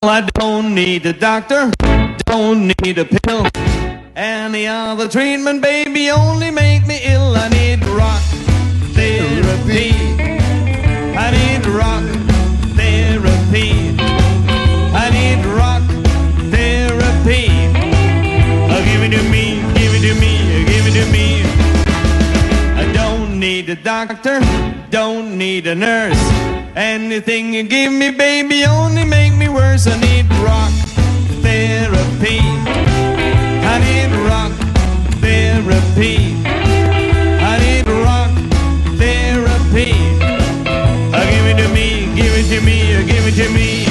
I don't need a doctor, don't need a pill. Any other treatment, baby, only make me ill. I need rock therapy. I need rock therapy. I need rock therapy. Oh, give it to me, give it to me, give it to me. I don't need a doctor, don't need a nurse. Anything you give me, baby, only make me worse. I need rock therapy. I need rock therapy. I need rock therapy. Give it to me, give it to me, give it to me.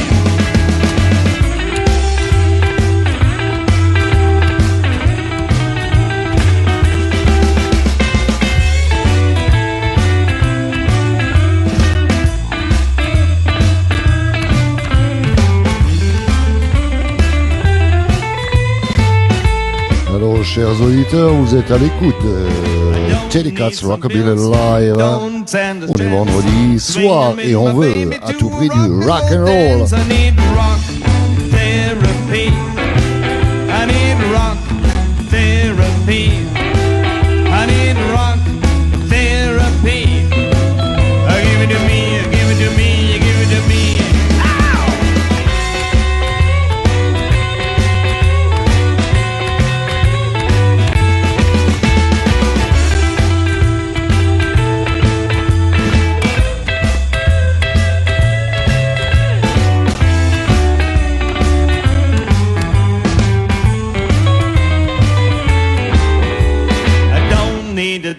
Alors, chers auditeurs, vous êtes à l'écoute Teddy Katz Rockabilly Live. On est vendredi soir et on veut à tout prix du rock and roll.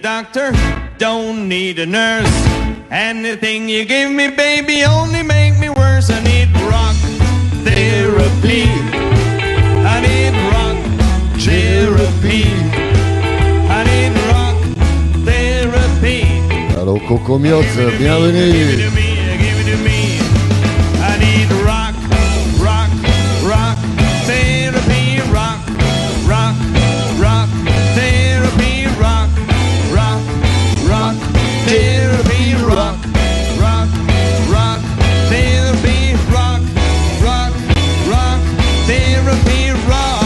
Doctor, don't need a nurse. Anything you give me, baby, only make me worse. I need rock therapy. I need rock therapy. I need rock therapy. Allô, Coco Miot, bienvenue. Give it to me, give it to me. I need rock, rock, rock therapy. Rock, rock, rock therapy. Rock. Rock, therapy, rock, rock, rock, therapy, rock, rock, rock, therapy, rock.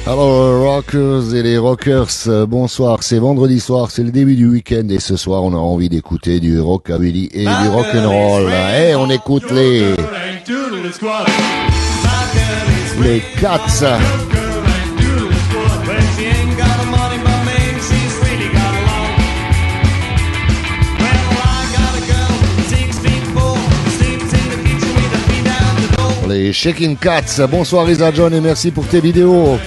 Alors, rockers et les rockers, bonsoir. C'est vendredi soir, c'est le début du week-end et ce soir, on a envie d'écouter du rockabilly et du rock'n'roll. Eh, on écoute les Cats. Les Shaking Cats, bonsoir Isa John et merci pour tes vidéos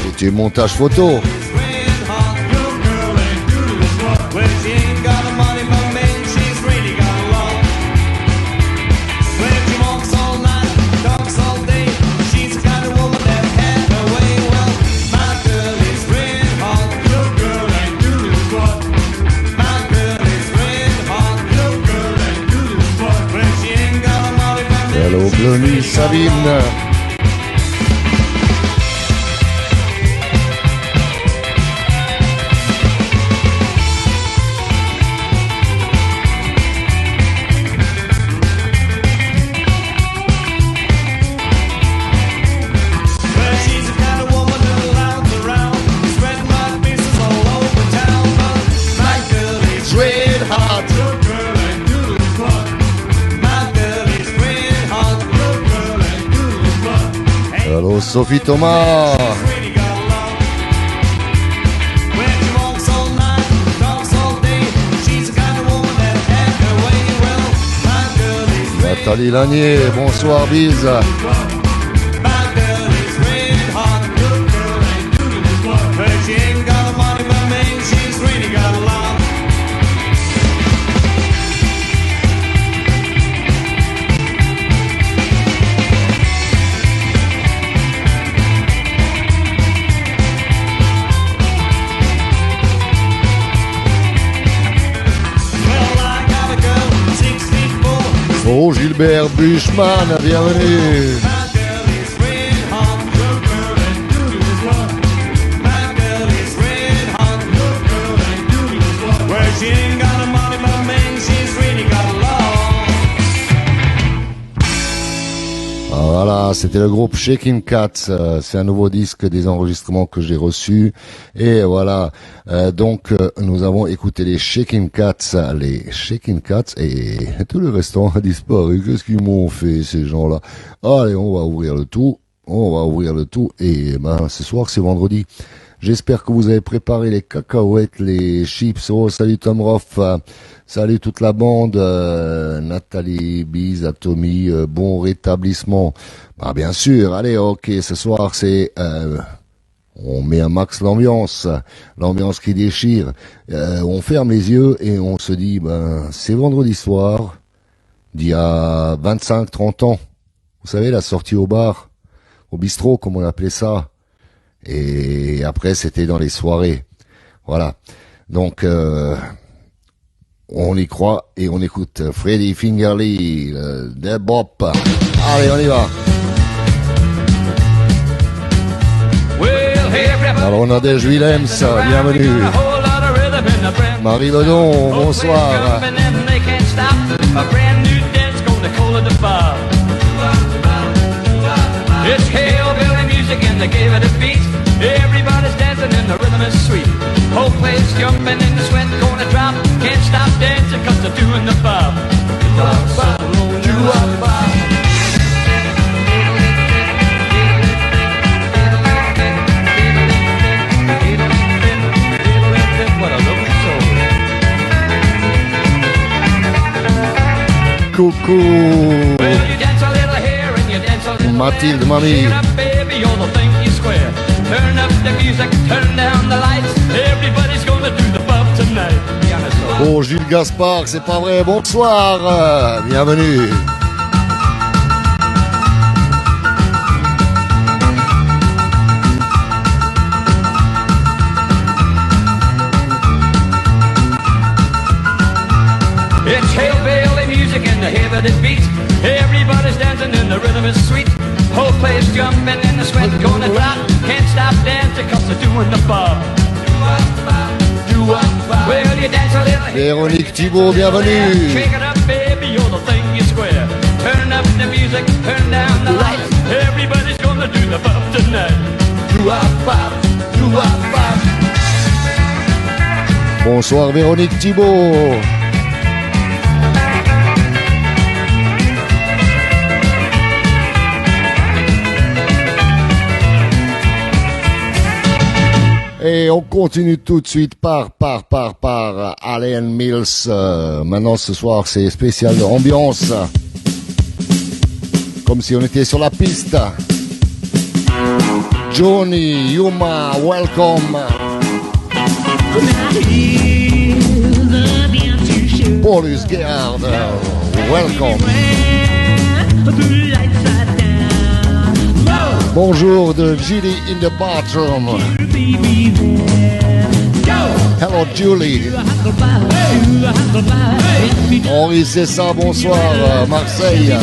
et tes montages photos. Hello, Blony Sabine. Hello, Sophie Thomas. Nathalie Lanier, bonsoir, bise. Oh, Gilbert Buchmann, bienvenue. Voilà, c'était le groupe Shaking Cats. C'est un nouveau disque, des enregistrements que j'ai reçus. Et voilà, donc nous avons écouté les Shaking Cats et tout le restant a disparu. Qu'est-ce qu'ils m'ont fait ces gens-là? Allez, on va ouvrir le tout. Et ce soir c'est vendredi. J'espère que vous avez préparé les cacahuètes, les chips. Oh, salut Tom Roth, salut toute la bande, Nathalie, Biz, Tommy, bon rétablissement. Bah bien sûr, allez, ok, ce soir c'est on met un max l'ambiance qui déchire. On ferme les yeux et on se dit, c'est vendredi soir, d'il y a 25-30 ans. Vous savez, la sortie au bar, au bistrot, comme on appelait ça. Et après, c'était dans les soirées. Voilà. Donc, on y croit et on écoute Freddie Fingerly, The Bop. Allez, on y va. Alors, on a des Willems, bienvenue. Marie Ledon, bonsoir. It's hillbilly music and they gave it a beat. Everybody's dancing and the rhythm is sweet. Whole place jumping in the sweat, gonna drop. Can't stop dancing cause they're doing the bob. What a lovely soul. Coucou. Well, you dance a little here and you dance a little Mathilde, mamie. Shake it up, baby, you're the thing you square. Turn up the music, turn down the lights. Everybody's gonna do the bump tonight. Oh, Gilles Gaspard, c'est pas vrai. Bonsoir. Bienvenue. It's hillbilly music and the heavy that beats. Everybody's dancing and the rhythm is sweet. Whole place jumping in the sweat, gonna drop. Can't stop dancing cause they're doing the bob. Well, you dance a little here. Véronique Thibault, bienvenue. Shake it up, baby, you're the thing you square. Turn up the music, turn down the lights. Everybody's gonna do the bump tonight. Bonsoir Véronique Thibault. Et on continue tout de suite par Allen Mills. Maintenant ce soir c'est spécial ambiance. Comme si on était sur la piste. Johnny, Yuma, welcome. Paulus Gerhard, welcome. Bonjour de Julie in the bathroom. Hello Julie. Henri Cessa, bonsoir Marseille.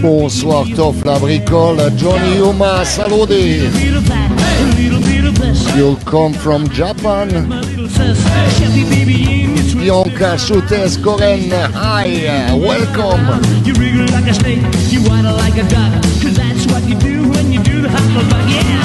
Bonsoir Toff la bricole, Johnny Yuma, saludé. You come from Japan. Bianca Schutes Koren, hi, welcome. You wriggle like a snake, you waddle like a duck, 'cause that's what you do when you do the hucklebuck, yeah.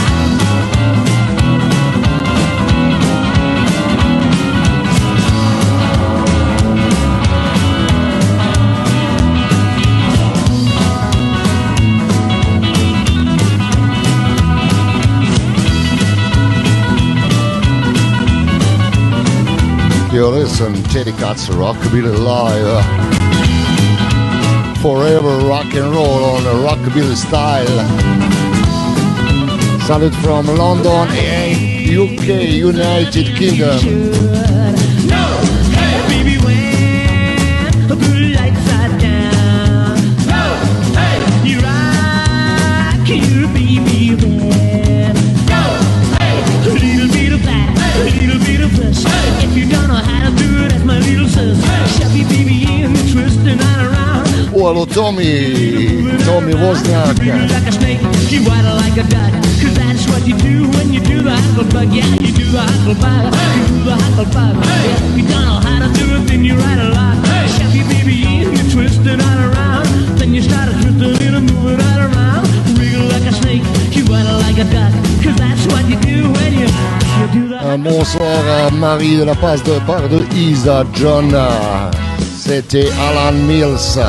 You listen, Teddy Cat's Rockabilly Live. Forever rock and roll on a rockabilly style. Salute from London, UK, United Kingdom. No, hey, baby, when the blue lights are down. No, hey, you rock, you baby, when. No, hey, a little bit of that, a little bit of this. If you don't know how to do it, that's my little sister. Buffalo Tommy Wozniak. Like a snake, you waddle like a duck. 'Cause that's what you do when you do the huckleberg. Yeah, you do the huckleberg. You do the huckleberg. Yeah, you don't know how to do it, then you write a lot. Shove your baby in, you twist it all around. Then you start to twist it and move it all around. Wriggle like a snake, you waddle like a duck. 'Cause that's what you do when you do the Un bonsoir à Marie de la part de Isa John. C'était Alan Mills.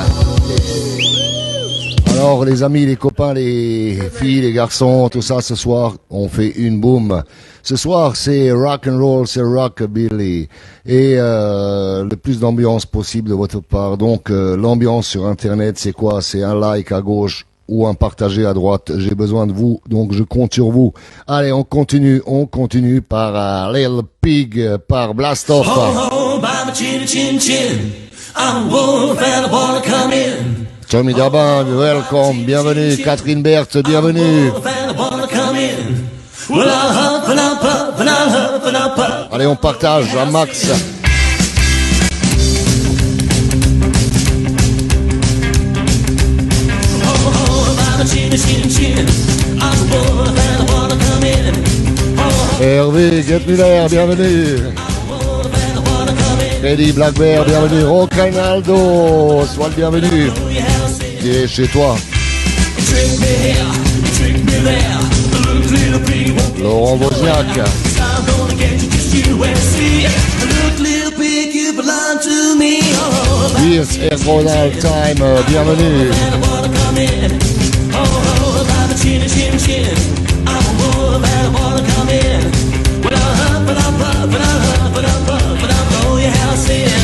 Alors les amis, les copains, les filles, les garçons, tout ça, ce soir, on fait une boom. Ce soir, c'est rock and roll, c'est rockabilly. Et le plus d'ambiance possible de votre part. Donc l'ambiance sur Internet, c'est quoi? C'est un like à gauche ou un partagé à droite. J'ai besoin de vous, donc je compte sur vous. Allez, on continue par Lil Pig, par Blast Off. Oh, by my chin, chin, chin. I'm a wolf and I wanna come in. Tommy Dabin, welcome, bienvenue. Catherine Berthe, bienvenue. Wolf and I wanna come in. Well, I'll huff and I'll puff and I'll huff and I'll puff. Allez, on partage à max. Oh, by my chin, chin, chin. I'm a wolf and I wanna come in. Hervé Guetmuller, bienvenue. Freddy Blackbear, bienvenue. Rocanaldo, sois le bienvenu. Qui est chez toi. Trick me here, trick me there. Look, little pig, won't Laurent Wozniak. I'm gonna get you just you and see. Look, little pig, you belong to me. Oh, Pierce et Ronald Time, bienvenue. and I wanna come in. Oh, by the chin, chin, chin. I'm a wolf and I wanna come in. Well, I'll huff and I'll puff and I'll huff and I'll puff and I'll blow your house in.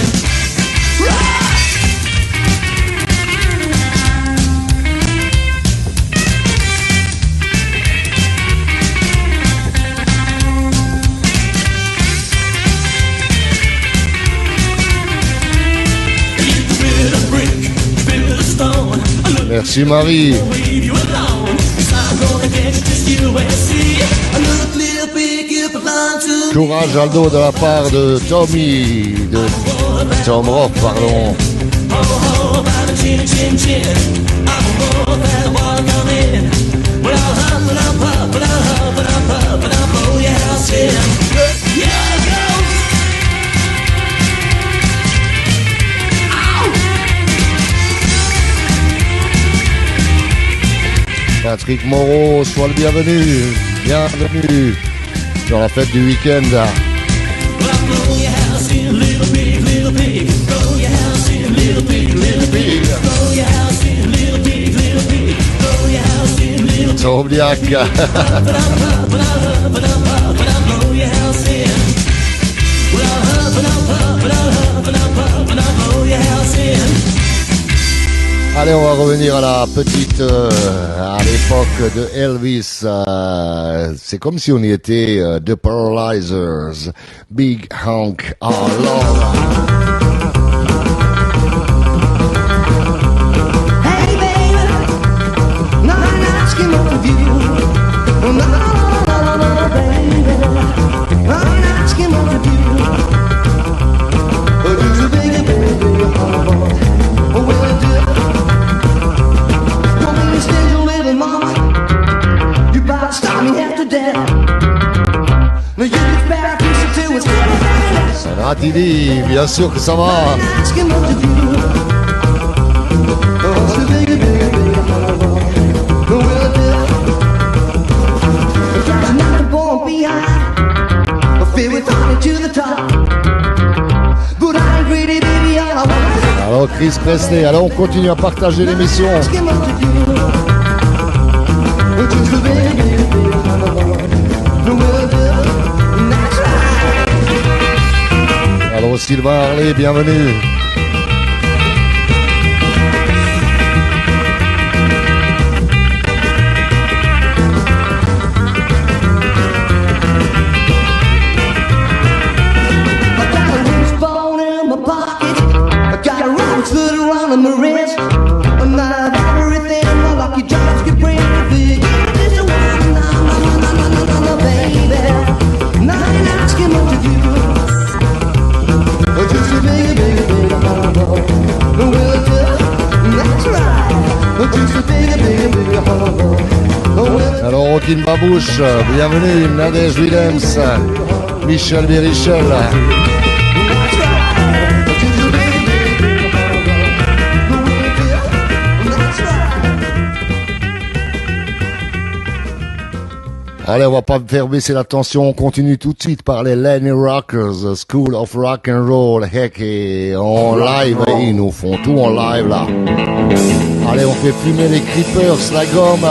Build a brick, build a stone. Merci Marie. Leave you alone. 'Cause I'm gonna get you just you and see. Look, little pig, you belong to me. Courage Aldo de la part de Tommy, de Tom Rock, pardon. Oh, by the chin, chin, chin. I'm a wolf and I wanna come in. Well, I'll huff and I'll puff and I'll huff and I'll puff and I'll blow your house in. Yeah, go! Patrick Moreau, sois le bienvenu. Bienvenue sur la fête du week-end. Well, I'll blow your house in, little pig, little pig. Blow your house in, little pig, little pig. Blow your house in, little pig, little pig. Blow your house in, little pig. Tobliak. But I'll huff and I'll huff and I'll puff and I'll blow your house in. Well, I'll huff and I'll puff and I'll huff and I'll puff and I'll blow your house in. Allez, on va revenir à la petite, à l'époque de Elvis. C'est comme si on y était, The Paralyzers, Big Honk Our Love. Hey baby, no, I'm asking of you. No, no, no, no, baby, I'm asking of you. Do you think, baby, oh, will it do? Don't make me stay a little more. You better stop me after that. Now you get back, listen to what's going on. Ratili, bien sûr que ça va. I'm asking of you. Oh, so baby, baby, oh, will it do? There's nothing born behind. I feel we're falling to the top. But I ain't greedy, baby, all I want is Alors Chris Presley, alors on continue à partager l'émission. asking what to do. Just a baby, baby, will it do? That's right. Alors Sylvain Harley, bienvenue. I got a wishbone in my pocket. I got a rose foot around on my wrist. And I have everything my lucky jobs can bring me. Just a woman, no, baby. Now I'm asking what to do. Just a baby, baby, Joaquin Babouche, bienvenue, Nadège Willems, Michel Bérichel. Allez, on va pas faire baisser la tension, on continue tout de suite par les Lenny Rockers, School of Rock and Roll, heck, et en live, ils nous font tout en live là. Allez, on fait fumer les Creepers, la gomme.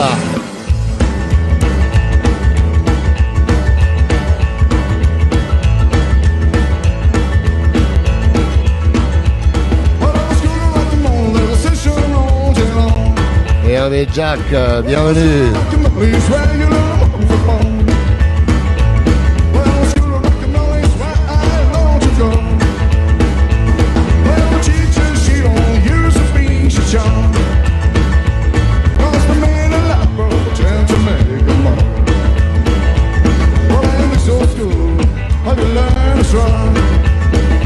Et Hervé Jack, bienvenue.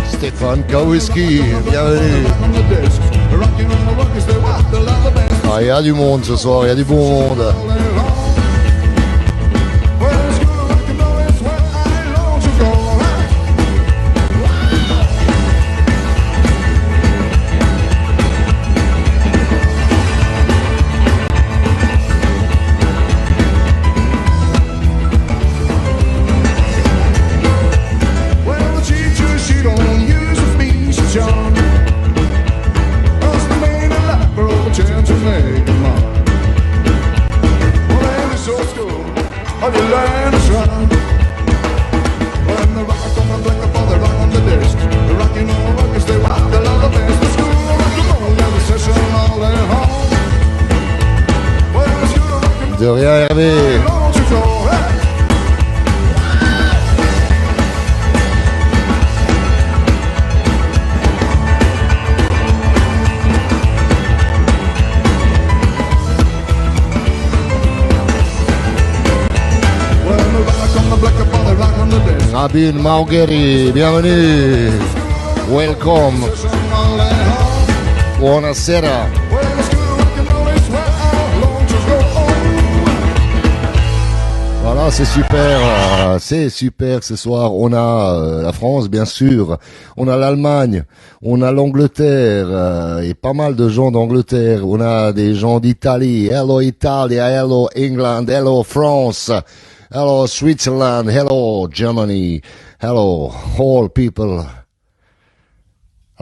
Stéphane Kowalski, bienvenue. Ah, il y a du monde ce soir, il y a du bon monde. De rien, Hervé. Rabin Margheri, bienvenue. Welcome. Buonasera. Voilà, c'est super ce soir. On a la France, bien sûr, on a l'Allemagne, on a l'Angleterre et pas mal de gens d'Angleterre. On a des gens d'Italie. Hello Italia, hello England, hello France, hello Switzerland, hello Germany, hello all people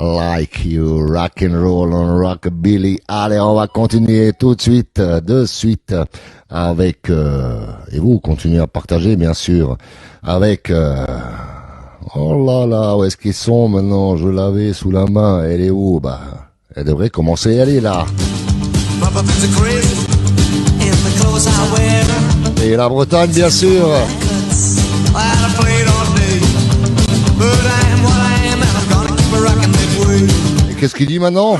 like you, rock and roll on rockabilly. Allez, on va continuer tout de suite, avec et vous continuez à partager bien sûr avec oh là là, où est-ce qu'ils sont maintenant? Je l'avais sous la main, elle est où? Bah, elle devrait commencer, elle est là. Et la Bretagne bien sûr. Et qu'est-ce qu'il dit maintenant?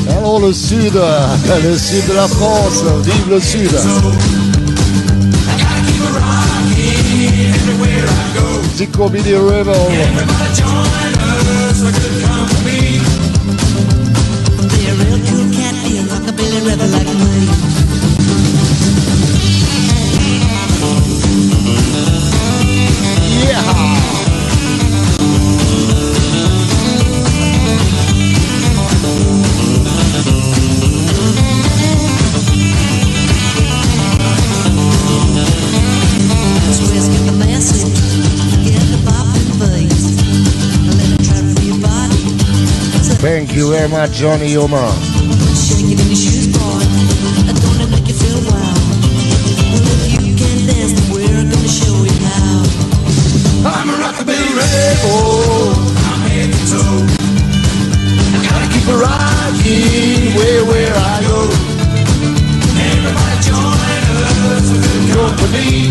Alors le sud de la France, vive le sud. Zico Billy Rebel. Thank you very much, Johnny Yoma. Shake it in your shoes, boy. I don't make you feel wild. Well, if you can dance, then we're gonna show you how. I'm a rockabilly rebel. I'm head to toe. I gotta keep a rocking where I go. with me.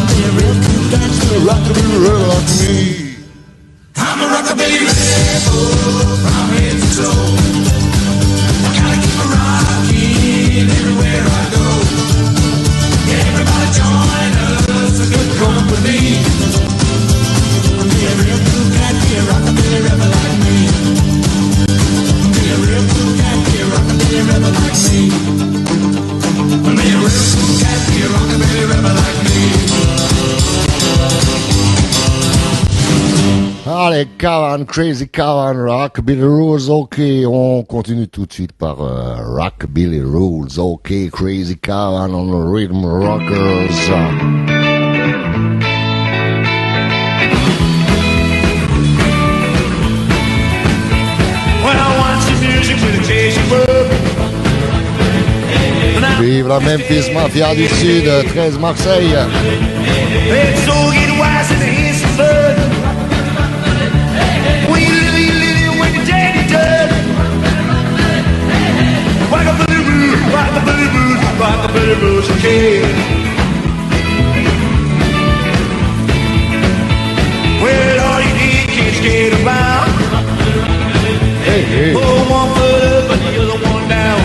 Be a real cool cat. Rockabilly rebel like me. I'm a rockabilly rebel from head to toe. I gotta keep a rocking everywhere I go. Everybody join us, a good company. Be a real cool cat. Be a rockabilly rebel like me. Be a real cool cat. Be a rockabilly rebel like me. Be a real cool cat, be a rockabilly rebel like me. Allez, Cavan, Crazy Cavan, Rockabilly Rules, ok, on continue tout de suite par Rockabilly Rules, ok, Crazy Cavan on the Rhythm Rockers. When I watch the music with a tasty word. Vive la Memphis Mafia du Sud, 13 Marseille. It's so get wise in the instant blood. When you live, when you take it done. Rockabilly blues, rockabilly blues, rockabilly blues, okay. Well, all you need can't skate around. Hey, hey. Pull one foot up and the other one down.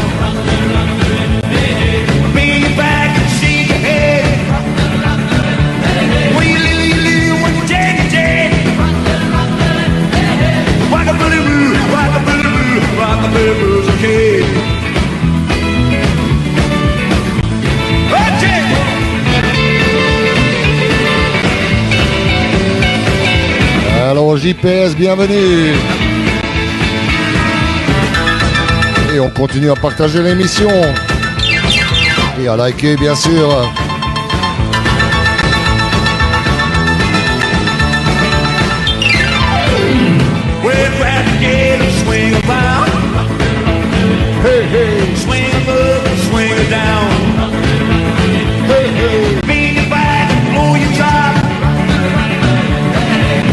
Bend your back and shake your head. When you live, when you take it dead. Rockabilly blues, rockabilly blues, rockabilly blues, okay. Okay. Alors JPS, bienvenue. Et on continue à partager l'émission. Et à liker, bien sûr. We're glad to get a swing around. Hey, hey. Swing 'em up and swing 'em down. Hey, hey. Bend your back and blow your top.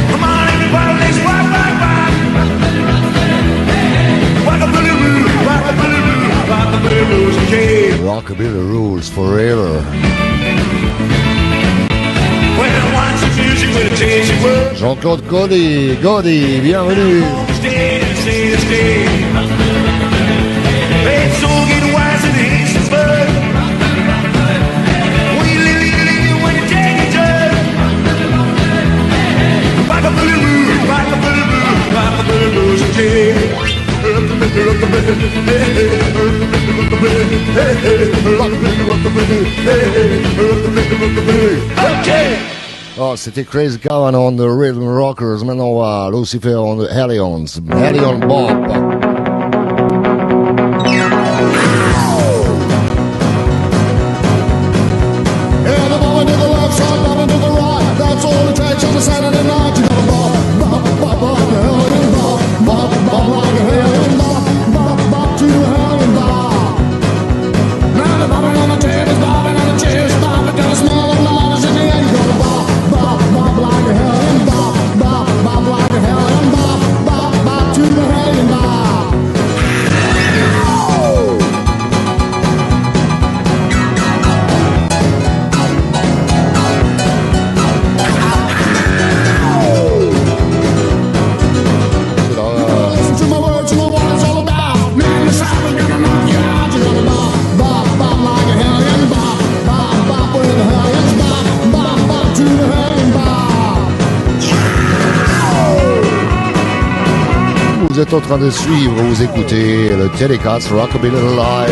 Come on, everybody, let's rock, rock, rock. Rockabilly blues, rockabilly blues, rockabilly blues, okay. Rockabilly Rules forever. When I watch the music with a tasty word. Jean-Claude Gaudy, bienvenue. Stay and stay and stay. It's so get wise in the instant spur. When you live, when you take it turn. Rockabilly blues, rockabilly blues, rockabilly blues, okay. Okay. Oh, c'était Crazy Cavan on the Rhythm Rockers. Maintenant, on va Lucifer on the Hellions. Hellion Bob. Vous êtes en train de suivre, vous écoutez le Telecast Rockabilly Live.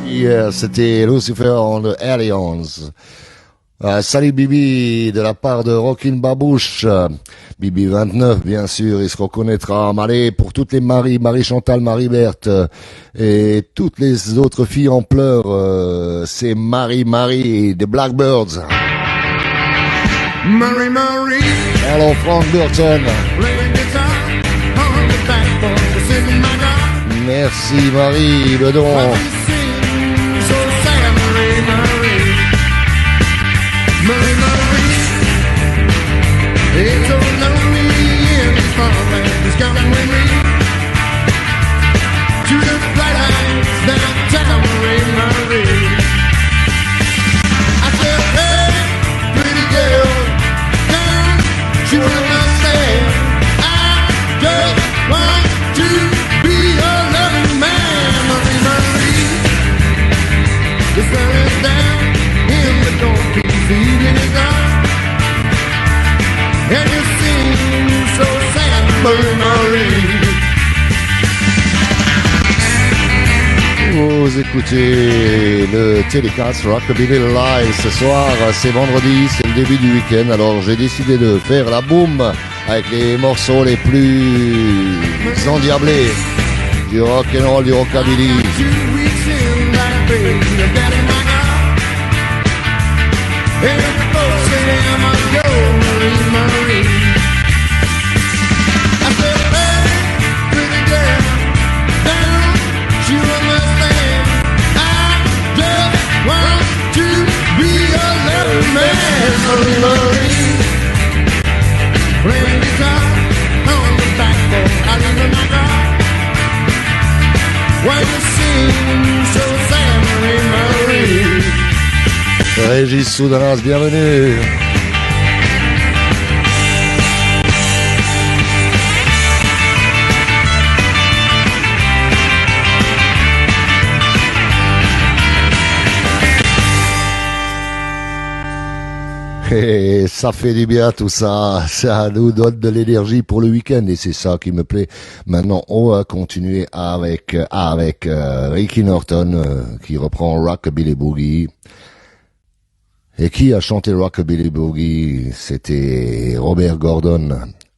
Yeah, c'était Lucifer on the Aliens. Salut Bibi, de la part de Rockin' Babouche. Bibi 29, bien sûr, il se reconnaîtra. Allez, pour toutes les Marie, Marie-Chantal, Marie-Berthe, et toutes les autres filles en pleurs, c'est Marie, des Blackbirds. Marie, Marie, Hello, Frank Burton. playing guitar on the backbone, sitting my God. Merci Marie, le don. Why you sing so sad, Marie, Marie? Marie, Marie, it's so lonely in this farmland. It's coming with me to the bright lights downtown, Marie, Marie. I said, hey, pretty girl, come, she will understand. I just want to be a loving man, Marie, Marie. The sun is down in the dawn peace, the evening is gone, and you seem so sad, Marie, Marie. Vous écoutez le Télécast Rockabilly Live ce soir, c'est vendredi, c'est le début du week-end, alors j'ai décidé de faire la boum avec les morceaux les plus endiablés du rock and roll, du rockabilly. 2 weeks in that bed, you got in my God. And the folks say I'm a go, Marie, Marie. I said, hey, pretty girl, don't you understand? I just want to be a loving man, Marie, Marie. Playing guitar on the backbone, I live in my God. Why you sing so sad, Marie, Marie? Régis Soudanas, bienvenue. Et ça fait du bien tout ça, ça nous donne de l'énergie pour le week-end et c'est ça qui me plaît. Maintenant, on va continuer avec Ricky Norton qui reprend Rockabilly Boogie. Et qui a chanté Rockabilly Boogie? C'était Robert Gordon.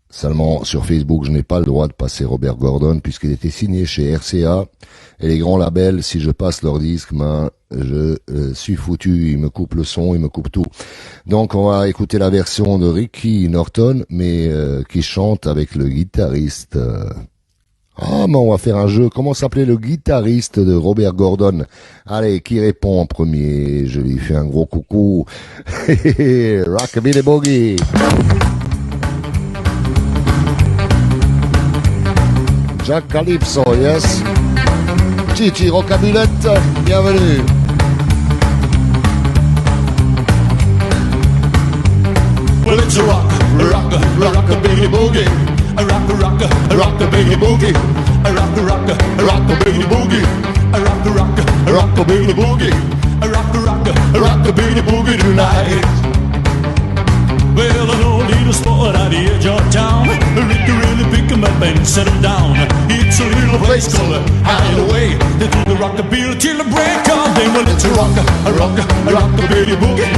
Seulement sur Facebook, je n'ai pas le droit de passer Robert Gordon puisqu'il était signé chez RCA et les grands labels. Si je passe leur disque, je suis foutu. Ils me coupent le son, ils me coupent tout. Donc on va écouter la version de Ricky Norton, mais qui chante avec le guitariste. Mais on va faire un jeu. Comment s'appelait le guitariste de Robert Gordon? Allez, qui répond en premier? Je lui fais un gros coucou. Rockabilly Boogie. Jack Calypso, yes. Chichi Rockabillette, bienvenue. Well, it's a rockabilly boogie. A rockabilly boogie. A rockabilly boogie. A rockabilly boogie. A rockabilly boogie tonight. Well, an old little spot out the edge of town. Ricky really pick him up and set him down. It's a little place called Hideaway. They do the rockabilly till the break of day. Well, it's a rockabilly boogie.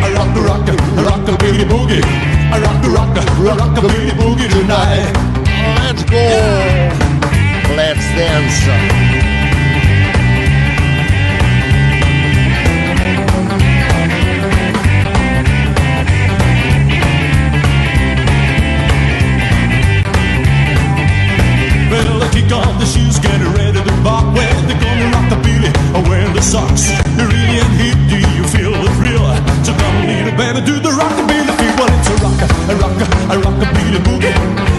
A rockabilly boogie. A rockabilly boogie tonight. Let's go. Let's dance. Well, kick off the shoes, get ready to bark. Where they're gonna rockabilly or wearing the socks. You're really in hip, do you feel the thrill? So come little baby, do the rockabilly feel. Well, it's a rockabilly boogie.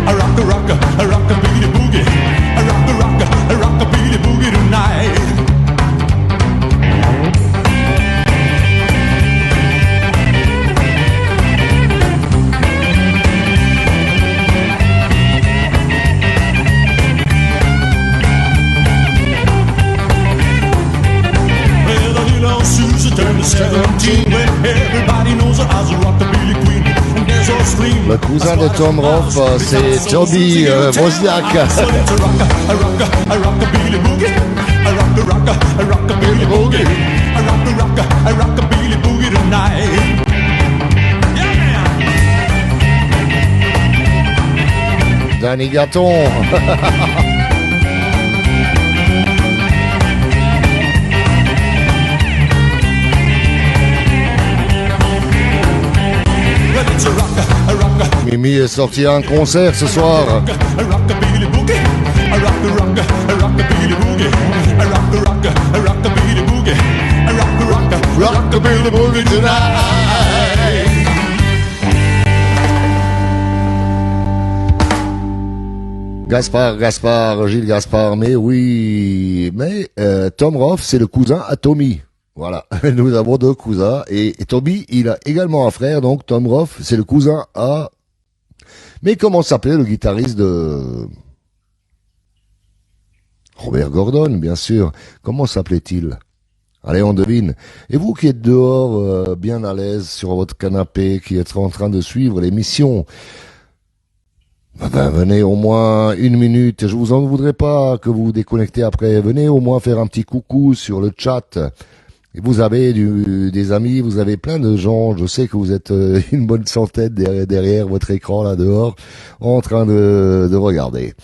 A rockabilly boogie. A rockabilly boogie tonight. Le cousin de Tom Roth, c'est Toby Wozniak. A rockabilly boogie tonight. Danny Gatton. Well, it's a rocker, Mimi est sorti à un concert ce soir. a rockabilly boogie, a rockabilly boogie, a rockabilly boogie, a rockabilly boogie tonight. Gilles Gaspard, mais oui, mais Tom Roth, c'est le cousin à Tommy. Voilà, nous avons deux cousins, et Tommy, il a également un frère, donc Tom Roth, c'est le cousin à... Mais comment s'appelait le guitariste de... Robert Gordon, bien sûr. Comment s'appelait-il? Allez, on devine. Et vous qui êtes dehors, bien à l'aise sur votre canapé, qui êtes en train de suivre l'émission... Ben, venez au moins une minute, je vous en voudrais pas que vous vous déconnectez après, venez au moins faire un petit coucou sur le chat. Et vous avez des amis, vous avez plein de gens, je sais que vous êtes une bonne centaine derrière votre écran là dehors, en train de regarder.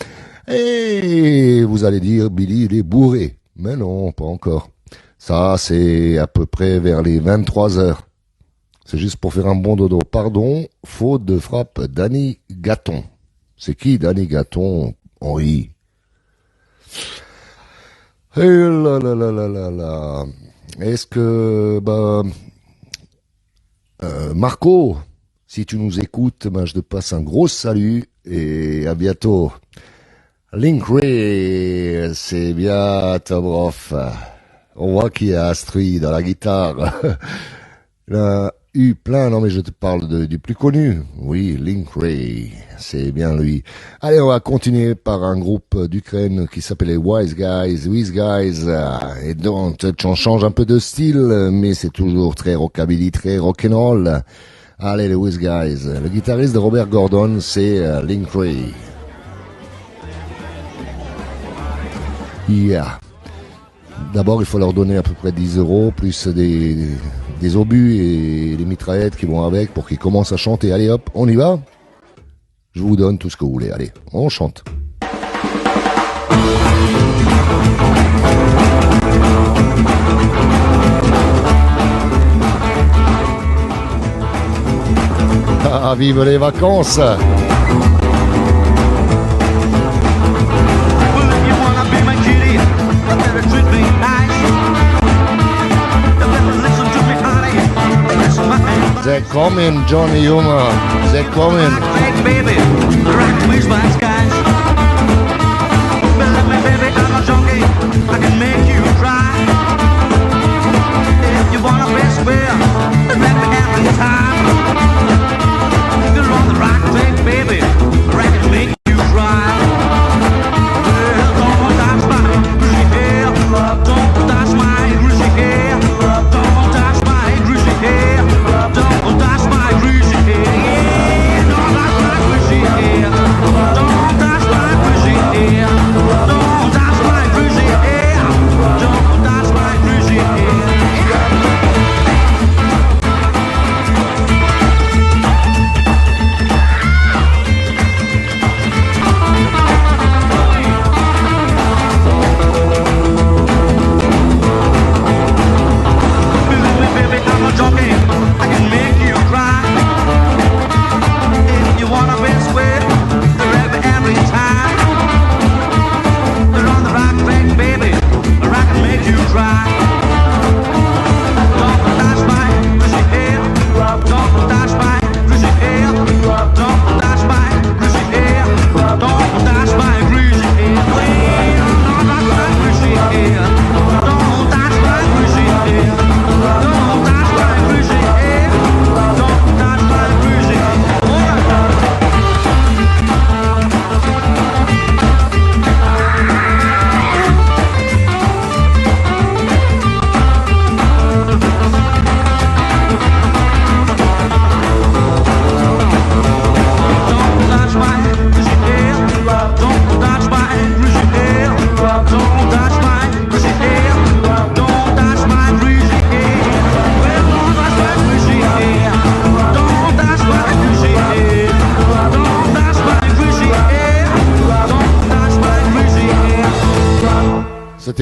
Et vous allez dire, Billy, il est bourré. Mais non, pas encore. Ça, c'est à peu près vers les 23 heures. C'est juste pour faire un bon dodo. Pardon, faute de frappe, Danny Gatton. C'est qui Danny Gatton, Henri? Eh là là là là là là. Est-ce que, Marco, si tu nous écoutes, je te passe un gros salut et à bientôt. Link Ray, c'est bien Tom Roth. On voit qu'il y a instruit dans la guitare. Il a eu plein, non mais je te parle du plus connu. Oui, Link Ray, c'est bien lui. Allez, on va continuer par un groupe d'Ukraine qui s'appelle les Wise Guys. Et donc, on change un peu de style, mais c'est toujours très rockabilly, très rock'n'roll. Allez, les Wise Guys. Le guitariste de Robert Gordon, c'est Link Ray. Yeah. D'abord, il faut leur donner à peu près 10 €, plus des obus et des mitraillettes qui vont avec pour qu'ils commencent à chanter. Allez hop, on y va. Je vous donne tout ce que vous voulez. Allez, on chante. Ah, vive les vacances! They're coming, Johnny Yuma. They're coming. Baby, right ways by skies. Believe me, baby, I'm a junkie. I can make you cry. If you wanna be square, let me every time. You're on the right track, baby. I can make you cry. Well, don't touch my greasy hair. Don't touch my greasy hair. Don't touch my greasy hair. Don't touch my greasy hair. Yeah, don't touch my greasy hair. Don't touch my greasy hair. Don't touch my greasy hair. Don't touch my greasy hair.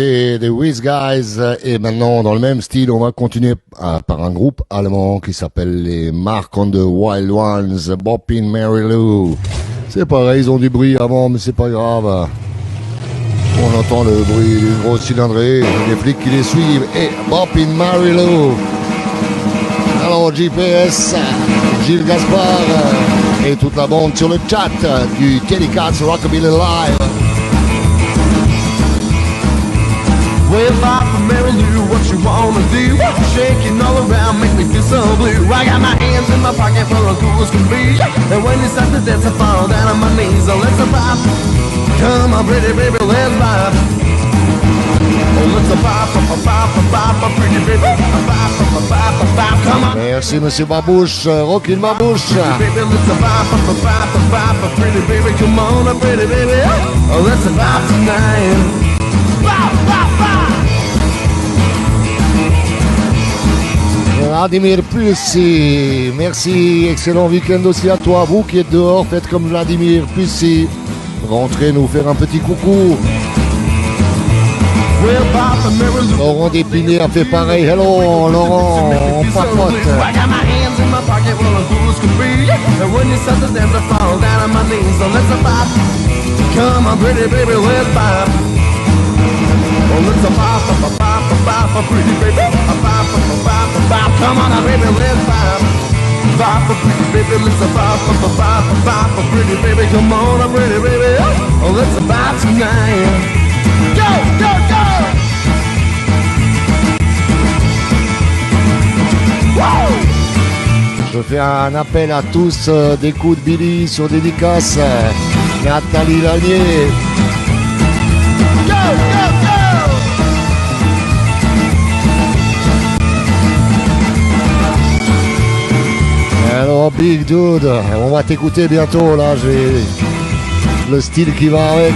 écouté The Wiz Guys et maintenant dans le même style, on va continuer par un groupe allemand qui s'appelle les Mark on the Wild Ones, Boppin' Mary Lou. C'est pareil, ils ont du bruit avant, mais c'est pas grave. On entend le bruit d'une grosse cylindrée, des flics qui les suivent et Boppin' Mary Lou. Alors GPS, Gilles Gaspard et toute la bande sur le chat du Teddy Katz Rockabilly Live. Well, Papa Mary Lou, what you wanna do? Shaking all around, make me feel so blue. I got my hands in my pocket full of cool as can be. And when you start to dance, I fall down on my knees. So let's pop. Come on, pretty baby, let's vibe. Oh, let's pop, pop, pop, pop, pop, pretty baby. Pop, pop, pop, pop, come on. Merci Monsieur Babouche, Rockin' Babouche. Pretty baby, let's pop, pop, pop, pop, pop, pretty baby, come on, pretty baby. Oh, let's pop tonight. Pop, pop, pop. Vladimir Pussi, merci, excellent week-end aussi à toi, vous qui êtes dehors, faites comme Vladimir Pussi, rentrez nous faire un petit coucou. Laurent Dépinier a fait pareil, hello Laurent, on papote. Come on, pretty baby, let's vibe. Oh, let's pop, pop, pop, pop, pop, pretty baby. Pop, pop, pop, pop, come on, baby, let's vibe. Pop, pretty baby, let's pop, pop, pop, pop, pretty baby, come on, pretty baby. Oh, let's vibe tonight. Go, go, go. Woo! Je fais un appel à tous des coups de Billy sur dédicace. Nathalie Lanier. Go, go, go! Alors Big Dude, on va t'écouter bientôt là, j'ai le style qui va avec.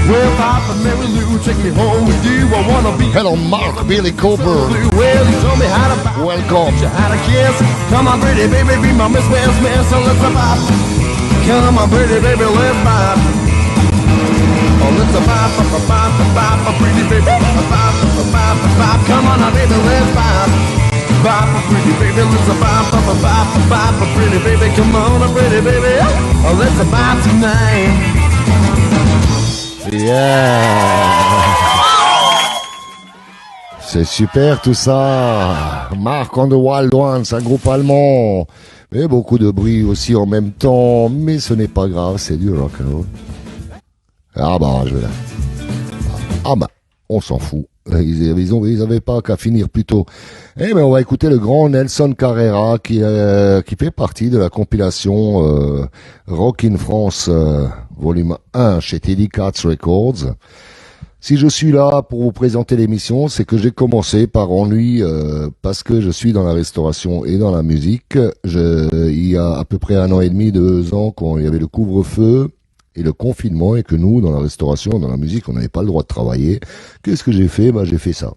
Well, Papa Mary Lou, take me home with you. I wanna be. Hello Mark Billy Cooper. Well, you told me how to. Welcome. How to kiss. Come on, pretty baby, be my Miss West man. So let's pop. Come on, pretty baby, let's pop. Oh, let's pop, pop, pop, pop, pop, pretty baby, pop, pop, pop, pop. Come on, now, baby, let's pop. Pop, pretty baby, let's pop, pop, pop, pop, pop, pretty baby, come on, pretty baby. Oh, let's pop tonight. Yeah. C'est super tout ça. Mark on the Wild Ones, un groupe allemand. Mais beaucoup de bruit aussi en même temps. Mais ce n'est pas grave, c'est du rock'n'roll. Ah bah, je vais là. Ah bah, on s'en fout. Ils avaient pas qu'à finir plus tôt. Eh mais on va écouter le grand Nelson Carrera qui fait partie de la compilation Rock in France volume 1 chez Teddy Katz Records. Si je suis là pour vous présenter l'émission, c'est que j'ai commencé par ennui parce que je suis dans la restauration et dans la musique. Il y a à peu près 1 an et demi, 2 ans, quand il y avait le couvre-feu et le confinement et que nous, dans la restauration, dans la musique, on n'avait pas le droit de travailler. Qu'est-ce que j'ai fait? Bah, j'ai fait ça.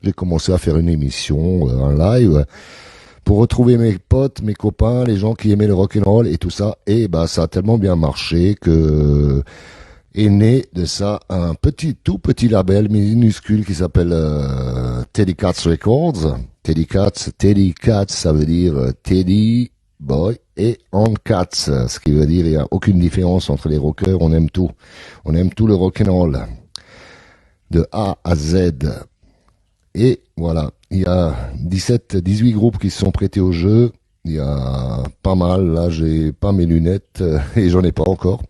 J'ai commencé à faire une émission, un live, pour retrouver mes potes, mes copains, les gens qui aimaient le rock'n'roll et tout ça. Et bah, ça a tellement bien marché que est né de ça un tout petit label minuscule qui s'appelle Teddy Katz Records. Teddy Katz, ça veut dire Teddy Boy et on Katz, ce qui veut dire il n'y a aucune différence entre les rockers, on aime tout. On aime tout le rock'n'roll. De A à Z. Et voilà, il y a 18 groupes qui se sont prêtés au jeu. Il y a pas mal, là j'ai pas mes lunettes et j'en ai pas encore.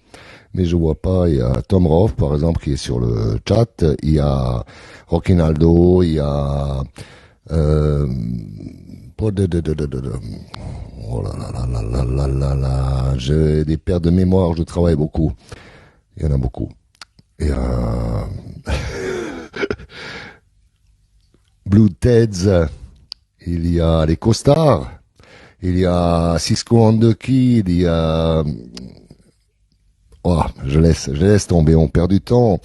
Mais je vois pas, il y a Tom Roth par exemple qui est sur le chat, il y a Rockinaldo, il y a oh là là là là là là là, j'ai des pertes de mémoire, je travaille beaucoup. Il y en a beaucoup. Il y a Blue Teds, il y a les Costards, il y a Cisco and the Kid, il y a je laisse tomber, on perd du temps.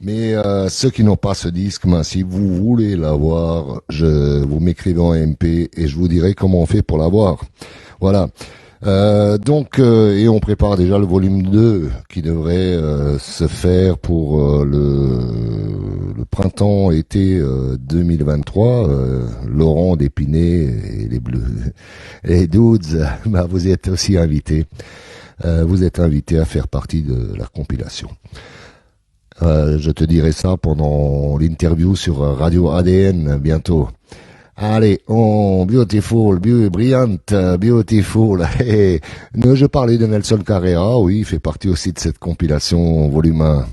Mais ceux qui n'ont pas ce disque, si vous voulez l'avoir, vous m'écrivez en MP et je vous dirai comment on fait pour l'avoir. Voilà. Et on prépare déjà le volume 2 qui devrait se faire pour le printemps-été 2023. Laurent d'Épinay et les Bleus, les Dudes, bah, vous êtes aussi invités. Vous êtes invités à faire partie de la compilation. Je te dirai ça pendant l'interview sur Radio ADN bientôt. Allez, beautiful, brilliant, beautiful. Et je parlais de Nelson Carrera, oui, il fait partie aussi de cette compilation volume 1.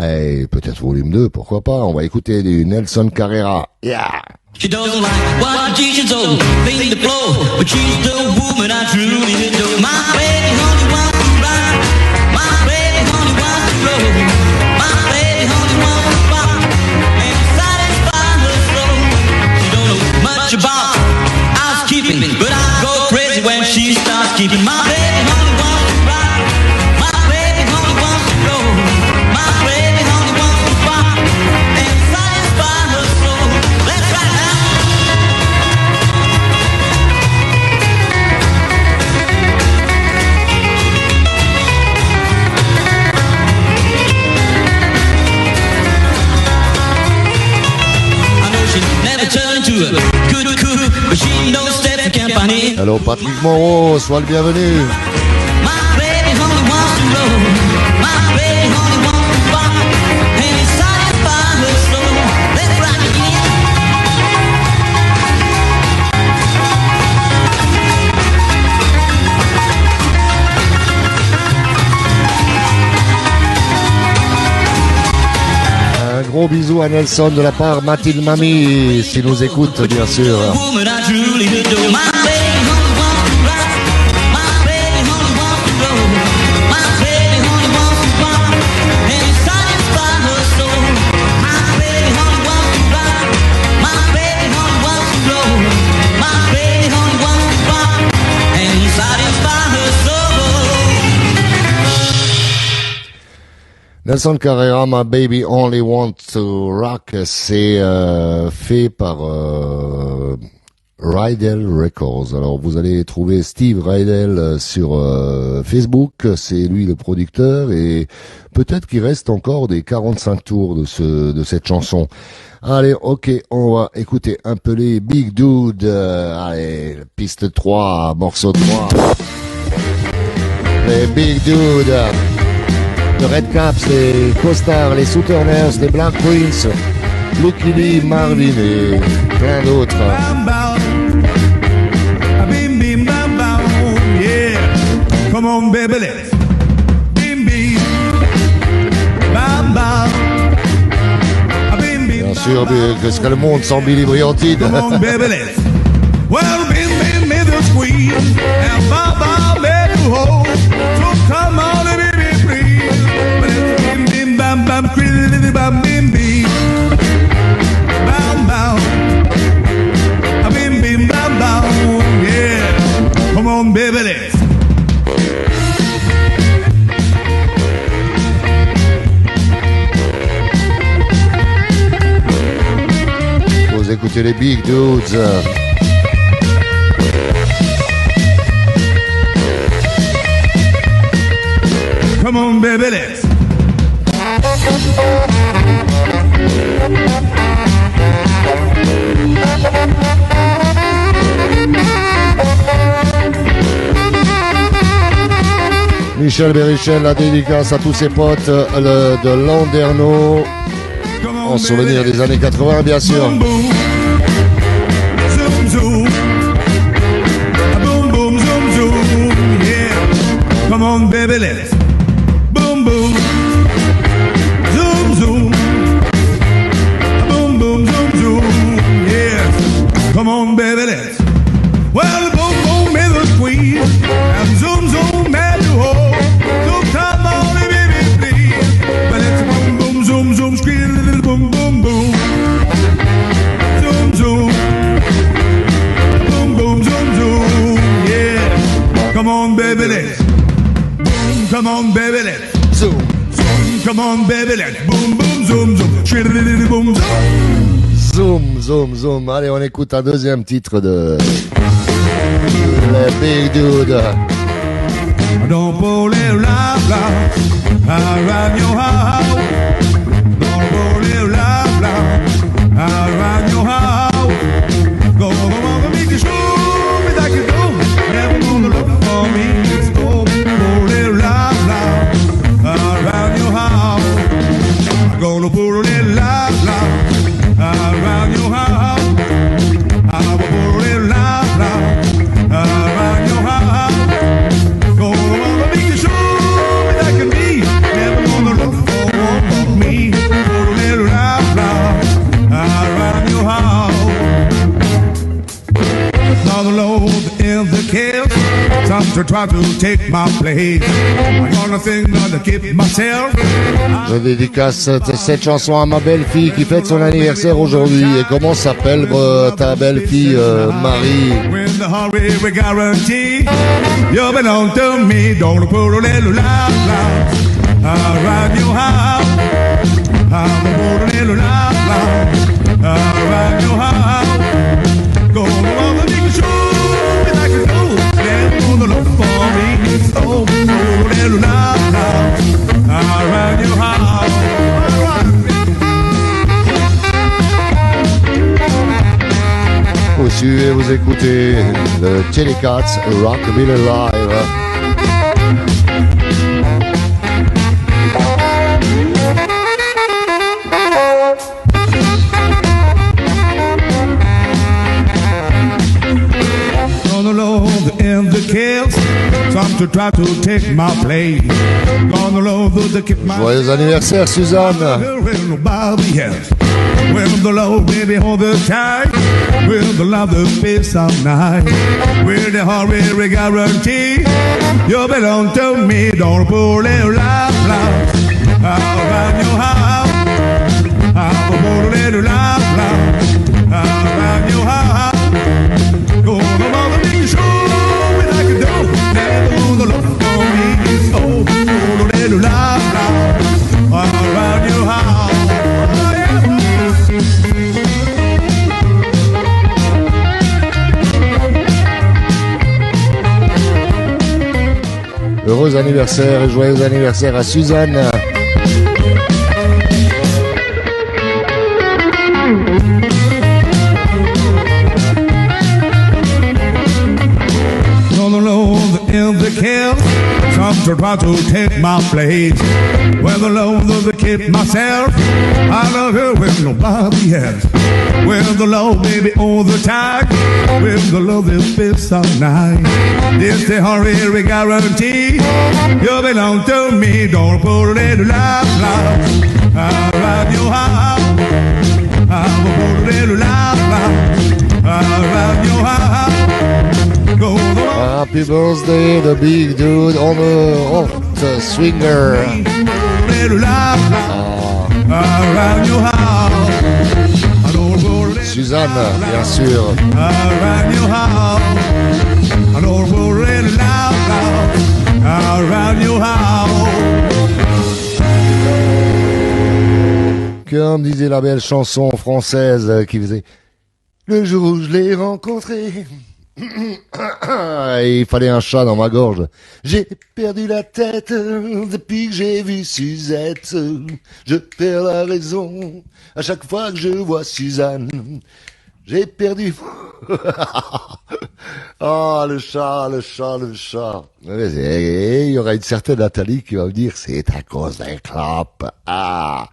Et peut-être volume 2, pourquoi pas. On va écouter du Nelson Carrera. Yeah! She doesn't like what she's so thing to flow, but she's the woman I truly adore. My baby honey wants to ride, my baby honey wants to blow, my baby honey wants to rock and satisfy her soul. She don't know much about housekeeping, but I go crazy when she starts keeping. My baby honey wants to ride, my baby honey wants to blow, my baby honey wants to rock and satisfy her soul. Let's ride now. Hello Patrick Moreau, sois le bienvenu. Un gros bisou à Nelson de la part Mathilde Mamie, s'il nous écoute bien sûr. Nelson Carrera, My Baby Only Want to Rock, c'est fait par Rydell Records. Alors vous allez trouver Steve Rydell sur Facebook, c'est lui le producteur et peut-être qu'il reste encore des 45 tours de cette chanson. Allez, ok, on va écouter un peu les Big Dudes. Allez, piste 3, morceau 3. Les Big Dudes. Les Red Caps, les Costars, les Southerners, les Black Queens, Lucky Lee, Marvin et plein d'autres. Bam, bam. Bim, bim, bam, bam. Yeah. Come on, baby, let's. Bim, bim. Bam, bam. Bim, bim, Bien sûr, qu'est-ce que le monde sans Billy Briantine. Come on, baby, let's. Well, bim, bim, bim, the squeeze. And bam, bam, baby, hold. So come on, baby. Bam bam, crazy bam bim bim, bam bam, bim bim bam bam, yeah. Come on, baby, let's. Vous écoutez les Big Dudes. Come on, baby, let's. Michel Bérichel, la dédicace à tous ses potes de Landerneau, en souvenir des années 80 bien sûr. Boom, boom. Zoom, zoom. Boom, boom, zoom, zoom, yeah. Come on, baby, let's. Boom, boom. Zoom, zoom. Boom, boom, zoom, zoom, yes. Come on, baby, let's. Well, boom, boom is a squeeze. And zoom, zoom, man, you hold. So come on, baby, please. But let's boom, boom, zoom, zoom, squeeze, little boom, boom, boom. Zoom, zoom. Boom, boom, zoom, zoom, yeah. Come on, baby, let's. Boom, come on, baby, let's. Zoom. Come on, baby, let's boom, boom, zoom, zoom, shriddly boom, zoom. Zoom, zoom, zoom. Allez, on écoute un deuxième titre de les Big Dudes. Don't pull it loud, loud around your house. Don't pull it loud, loud around your house. Go on, make it show me that you know. Never gonna look for me. It's go pull it loud, loud around your house. I'm gonna pull it loud, loud around your house. I'm gonna pull it loud, loud around your house. Gonna make you sure that I can be. Never gonna look for one of me. Pull it loud, loud around your house. Now the Lord in the kiss. Some to try to take my place. I'm gonna think not to keep myself. Je dédicace cette chanson à ma belle-fille qui fête son anniversaire aujourd'hui. Et comment s'appelle ta belle-fille, Marie? When the hurry we guarantee you belong to me. Don't put a little loud, loud around your house. I'm gonna put a little loud, loud around your house. Go on the big show like you know. They're gonna look for me. So put a little loud, loud around your house. Vous suivez, vous écoutez le Telecats Rockabilly Live. Gonna load in the kills. Some to try to take my place. Gonna load the keep my. Joyeux anniversaire, Suzanne. Will nobody else. Will the low baby hold the tight. Will the love the peace all night. Will the hurry guarantee you belong to me. Don't pull it loud, loud around your house. I'll pull it loud, loud around your house. Go on, mother, make you show me like you do. Never gonna look for me. So pull it loud, loud around your house. Heureux anniversaire et joyeux anniversaire à Suzanne. Gonna load in the kill. Some to try to take my place. Well, the load of the kid myself. I love her with nobody else. Well, the low baby all the time. Well, the love is fits all night. This the hurry guarantee. You belong to me. Don't put it loud, loud around your house. I will put it loud, loud around your house. Go on. Happy birthday, the big dude on the swinger. Around your house. Suzanne, bien sûr. Around your house. I don't worry loud, loud. Around your house. Comme disait la belle chanson française qui faisait le jour où je l'ai rencontré. Il fallait un chat dans ma gorge. J'ai perdu la tête depuis que j'ai vu Suzette. Je perds la raison à chaque fois que je vois Suzanne. J'ai perdu. Ah, le chat, le chat, le chat. Il y aura une certaine Nathalie qui va me dire, c'est à cause d'un clope. Ah,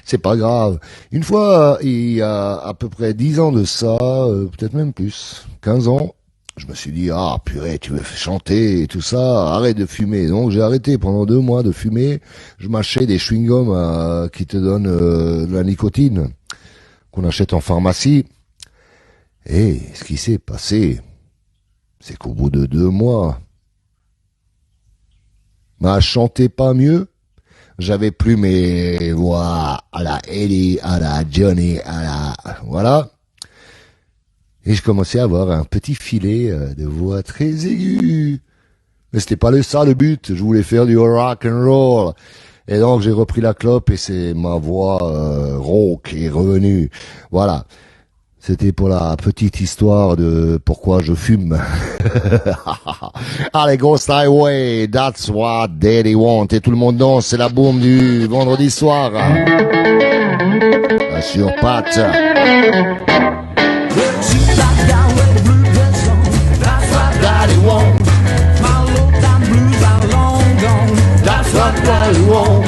c'est pas grave. Une fois, il y a à peu près 10 ans de ça, peut-être même plus, 15 ans, je me suis dit, ah purée, tu veux chanter et tout ça, arrête de fumer. Donc j'ai arrêté pendant 2 mois de fumer. Je mâchais des chewing-gums qui te donnent de la nicotine, qu'on achète en pharmacie. Et ce qui s'est passé, c'est qu'au bout de 2 mois, je chantais pas mieux. J'avais plus mes voix à la Eddie, à la Johnny, à la... Voilà. Et je commençais à avoir un petit filet de voix très aiguë. Mais c'était pas ça le but. Je voulais faire du rock and roll. Et donc j'ai repris la clope et c'est ma voix rauque qui est revenue. Voilà. C'était pour la petite histoire de pourquoi je fume. Allez, Ghost Highway, that's what Daddy want. Et tout le monde danse, c'est la boum du vendredi soir. Sur Pat. Daddy won't. My low-down blues are long gone. That's what Daddy won't.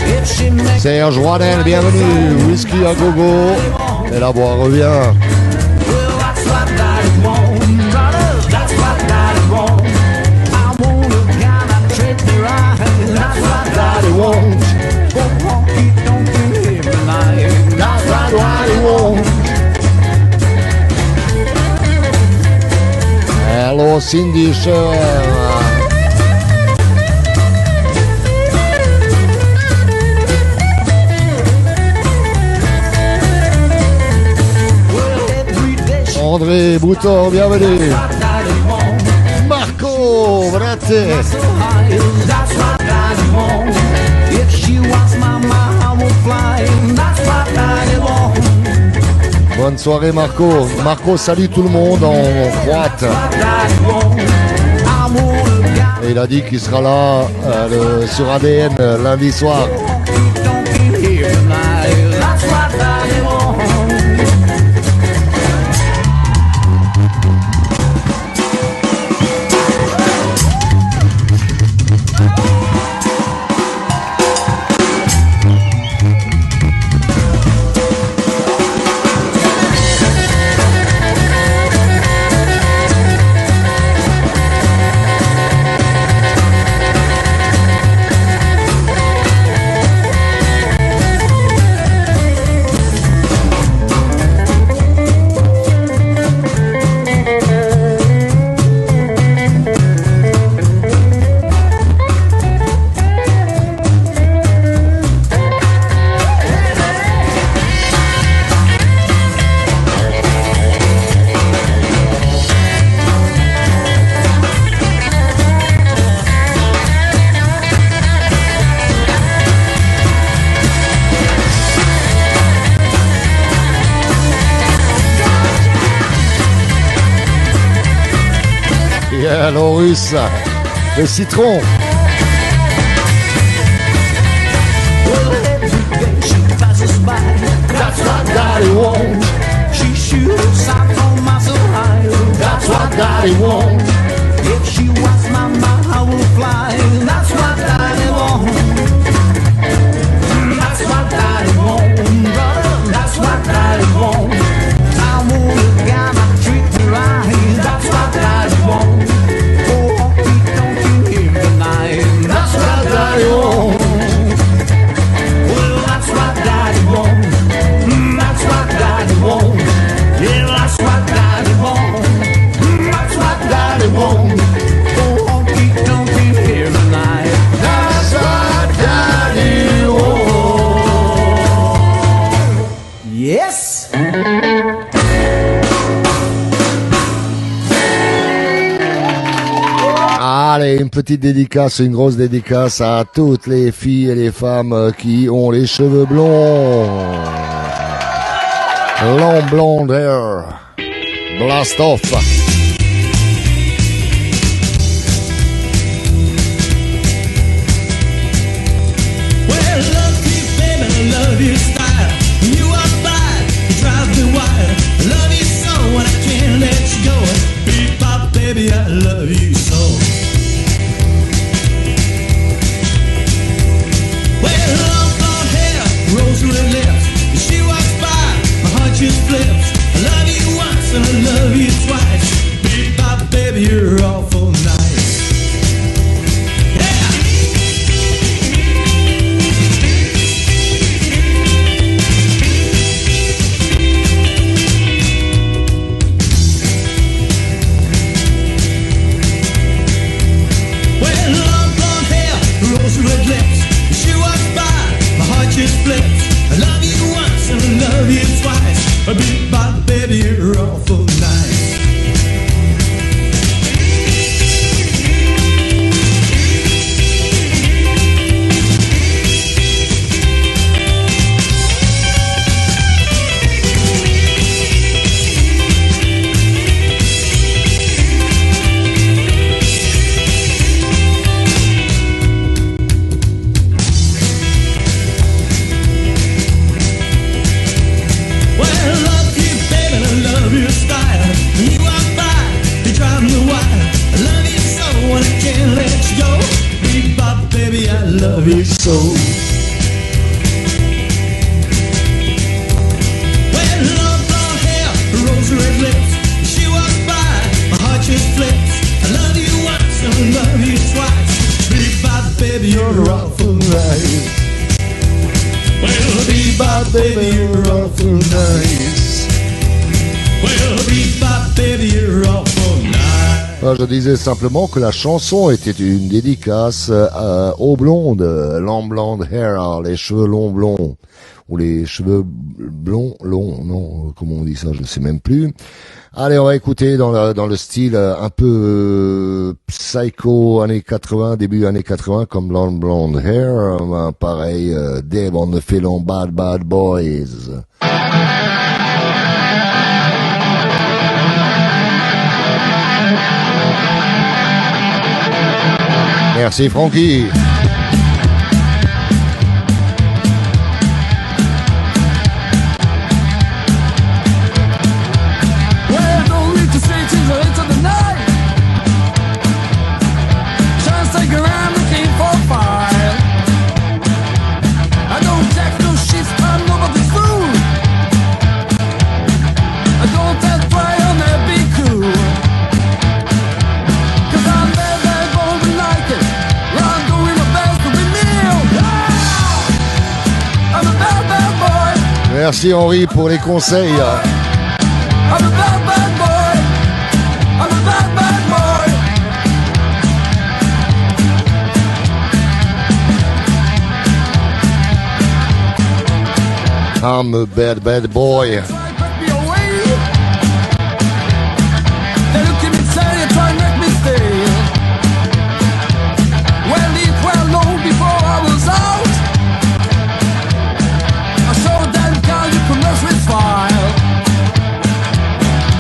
If she makes Serge Roidel, bienvenue. Whisky à gogo. Et la voix revient. well, that's what Daddy won't. Brothers, that's what Daddy won't. I want a guy that treats me right. That's what Daddy won't. Go honky tonk in here tonight. That's what Daddy won't. Hello, Cindy Sher. André Bouton, bienvenue. Marco Bratte. Bonne soirée Marco. Marco salue tout le monde en croate. Et il a dit qu'il sera là sur ADN lundi soir. Lorus, le citron. That's what Daddy won't. She shoots out on my high. That's what Daddy won't. If she was my mouth, I will fly. That's what Daddy won't. That's what Daddy won't. Brother, that's what Daddy won't. I want a guy that treat me right. That's what Daddy won't. That's what Daddy won't. Well, that's what Daddy won't. That's what Daddy won't. Yeah, that's what Daddy won't. That's what Daddy won't. Go honky tonk in here tonight. That's what Daddy won't. Yes. Allez, une petite dédicace, une grosse dédicace à toutes les filles et les femmes qui ont les cheveux blonds. Long blonde hair. Blast off. Well, love you, baby, I love your style. You are fine, you drive me wild. I love you so, and I can't let you go. Beep pop, baby, I love you so. Well, long blonde hair, rose red lips. She walks by, my heart just flips. I love you once and I love you twice. Beep pop, baby, you're awful nice. Red lips, she walks by, my heart just flips. I love you once and I love you twice. A beat by baby, you're awful nice. love you so. Well, long blonde hair, rosy red lips. She walked by, my heart just flips. I love you once, I love you twice. Bebop, baby, you're awful nice. Well, bebop, baby, you're awful nice. Well, bebop, baby, you're awful nice. Je disais simplement que la chanson était une dédicace aux blondes, long blonde hair, les cheveux longs blonds, ou les cheveux blonds longs, non, comment on dit ça, je ne sais même plus. Allez, on va écouter dans le style un peu psycho années 80, début années 80, comme long blonde hair, pareil, Dave on the film Bad Bad Boys. Merci Francky. Well, don't need to stay till the end of the night. Just take around looking for fire. I don't take no shifts, I'm nobody's fool. I don't have try on that be cool. 'Cause I'm bad, bad, bold and like it. I'm doing my best to be meal. I'm a bad, bad boy. Merci Henri pour les conseils. I'm a bad, bad boy. I'm a bad, bad boy. I'm a bad bad boy. Try to break me away. They look at me say you try to make me stay. Well, it well known before I was out. I showed them how you can mess with fire.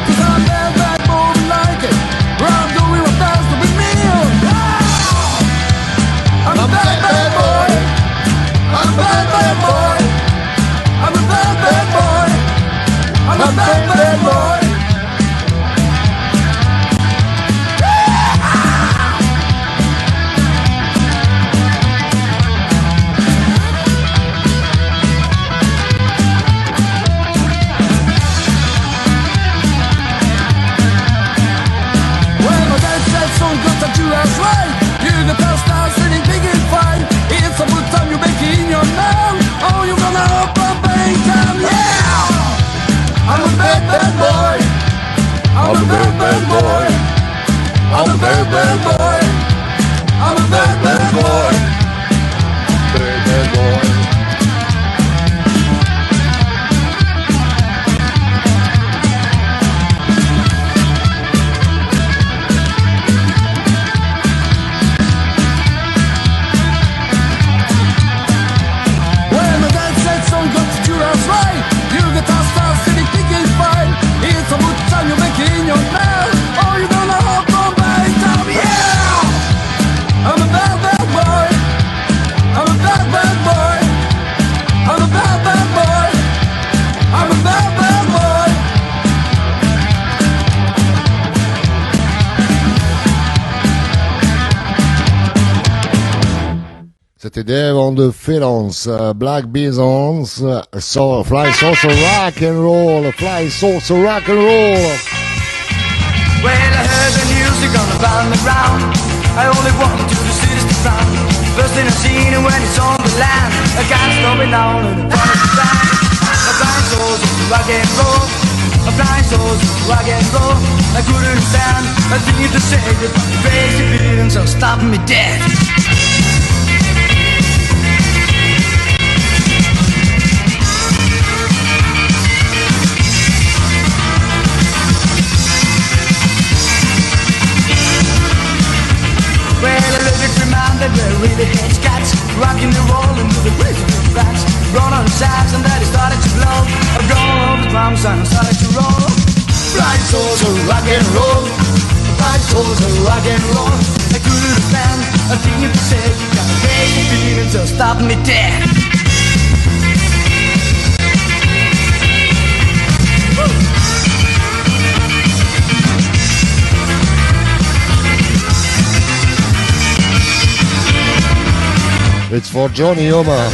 'Cause I'm bad, bad boy like it. I'm doing my best to be meal. I'm a bad, bad boy. I'm a bad, bad boy. I'm a bad, bad boy. I'm a bad, bad boy. Well, my dad said, son, got to do us right. You're the best now, sitting big and fine. It's a good time you make it in your mouth. Oh, you're gonna open bank time, yeah! I'm a bad, bad boy. I'm a bad, bad boy. I'm a bad, bad boy. I'm a bad, bad boy. Bad bad boy. Well, my dad said, son, got to do us right. You get our style, sitting big and fine. It's a good time you make it in your mouth. Oh, you're gonna open bank time, yeah! I'm a bad, bad boy. I'm a bad, bad boy. I'm a bad, bad boy. I'm a bad, bad boy. C'était Dave on the Filons, Black Bisons, so, Fly Sauce Rock and Roll, Fly Sauce Rock and Roll. Well, I heard the music on the round. I only want to the cities to sound. First thing I seen it when it's on the land. I can't stop it down and I wanna stand. A flying souls rock and roll. A flying souls rock and roll. I couldn't stand a thing to say it, but the crazy feelings are stopping me dead. Well, a lyric reminded where really hates cats. Rocking and rolling to the rhythm of rats. Run on the sax and then it started to blow. I'm going over the drums and I started to roll. Flying souls are rock and roll. Flying souls are rock and roll. I couldn't stand a thing to say. Got a crazy feeling so stop me dead. It's for Johnny Oma.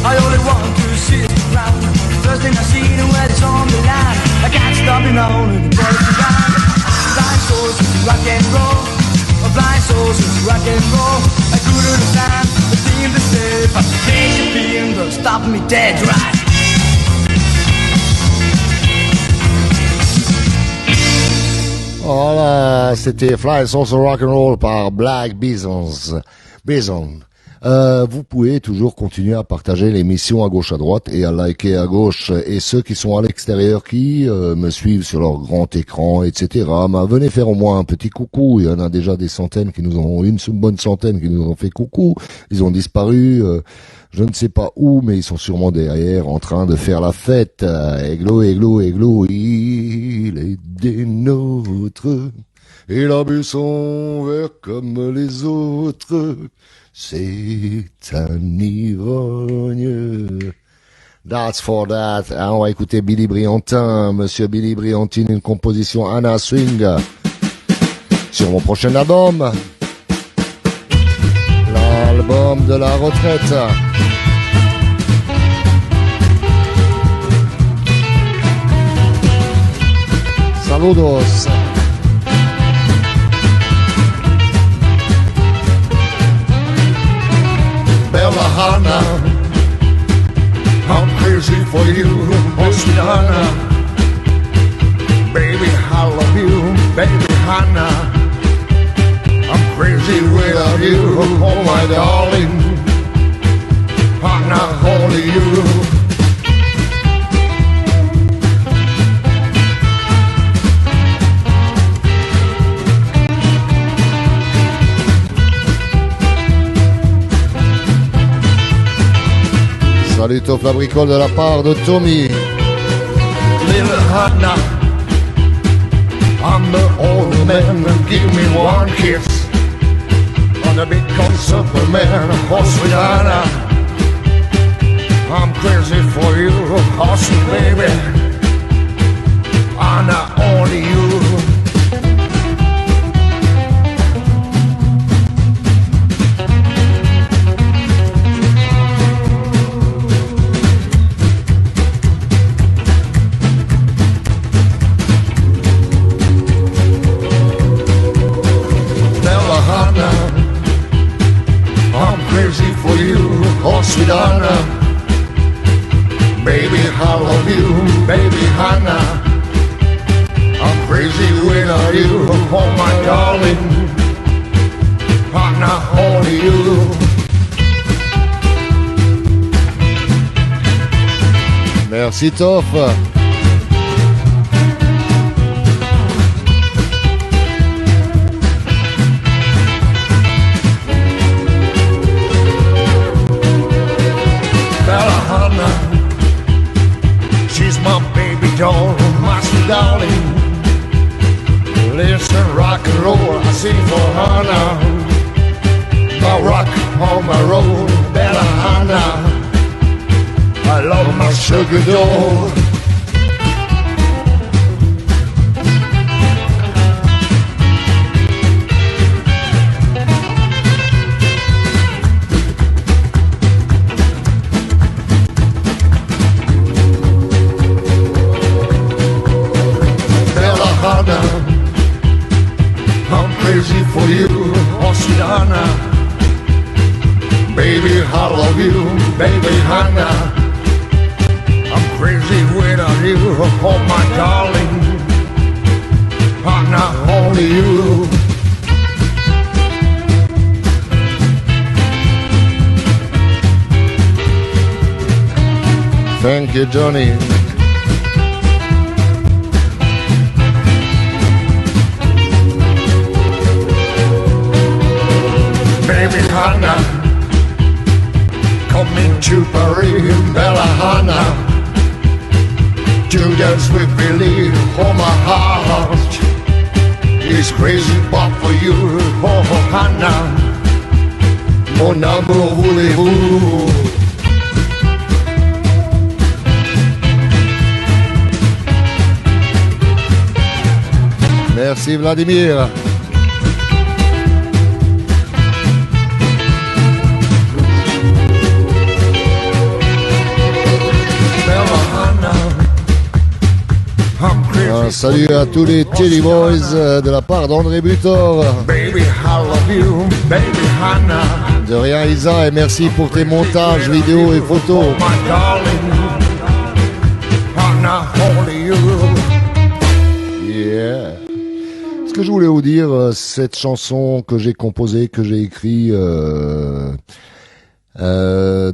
I only want to see it round. First thing I see the word is on the line. I can't stop him now and the boys are gone. Blind souls, rock and roll. Blind souls, rock and roll. I couldn't understand the thing to say, but the crazy feeling that stopped me dead right. Voilà, c'était Fly Sauce Rock and Roll par Black Bisons. Bison. Vous pouvez toujours continuer à partager l'émission à gauche à droite et à liker à gauche. Et ceux qui sont à l'extérieur, qui me suivent sur leur grand écran, etc., venez faire au moins un petit coucou. Il y en a déjà des centaines qui nous ont, une bonne centaine qui nous ont fait coucou. Ils ont disparu, je ne sais pas où, mais ils sont sûrement derrière en train de faire la fête. Églo, églo, églo, il est des nôtres. Il a bu son verre comme les autres. C'est un ivrogne. That's for that. Ah, on va écouter Billy Briantin, Monsieur Billy Briantin, une composition Anna Swing sur mon prochain album, l'album de la retraite. Saludos. Bella Hanna, I'm crazy for you, Oceana. Baby, I love you, baby Hanna. I'm crazy without you, oh my darling. Hanna, only you. Salut au Flabricole de la part de Tommy. Little Hanna, I'm the old man, give me one kiss. On the big con Superman, Oceana. I'm crazy for you, awesome baby. Anna, only you. Crazy for you, oh sweet Anna. Baby, I love you, baby Hanna. I'm crazy without you, oh my darling. Hanna, only you. Merci Toff. Bella Hanna, she's my baby doll, my sweet darling. Listen, rock and roll, I sing for Hanna. My rock on my roll, Bella Hanna. I love my sugar doll. I'm crazy for you, Oceana. Baby, I love you, baby Hanna. I'm crazy without you, oh my darling. Hanna, only you. Thank you, Johnny. Baby Hanna, coming to Paris, Bella Hanna. To dance with Billy, oh my heart is crazy, but for you, oh Hanna. Mon amour, voulez-vous? Merci Vladimir. Un salut à tous les Teddy Boys de la part d'André Butor. Baby, I love you, baby, Hannah. De rien Isa et merci pour tes montages vidéo et photos. My darling, Hannah, only you. Yeah. Ce que je voulais vous dire, cette chanson que j'ai composée, que j'ai écrite, va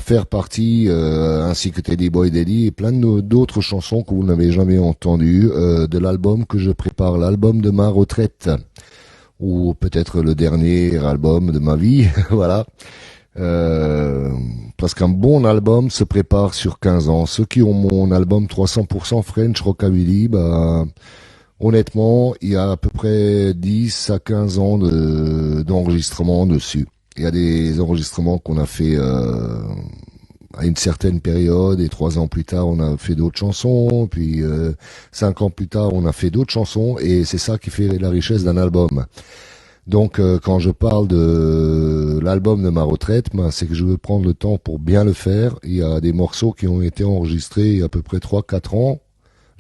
faire partie, ainsi que Teddy Boy Daddy et plein d'autres chansons que vous n'avez jamais entendues, de l'album que je prépare, l'album de ma retraite, ou peut-être le dernier album de ma vie, voilà. Parce qu'un bon album se prépare sur 15 ans. Ceux qui ont mon album 300% French Rockabilly, honnêtement, il y a à peu près 10 à 15 ans d'enregistrement dessus. Il y a des enregistrements qu'on a fait à une certaine période et 3 ans plus tard on a fait d'autres chansons, puis 5 ans plus tard on a fait d'autres chansons et c'est ça qui fait la richesse d'un album. Donc quand je parle de l'album de ma retraite, c'est que je veux prendre le temps pour bien le faire. Il y a des morceaux qui ont été enregistrés il y a à peu près 3-4 ans.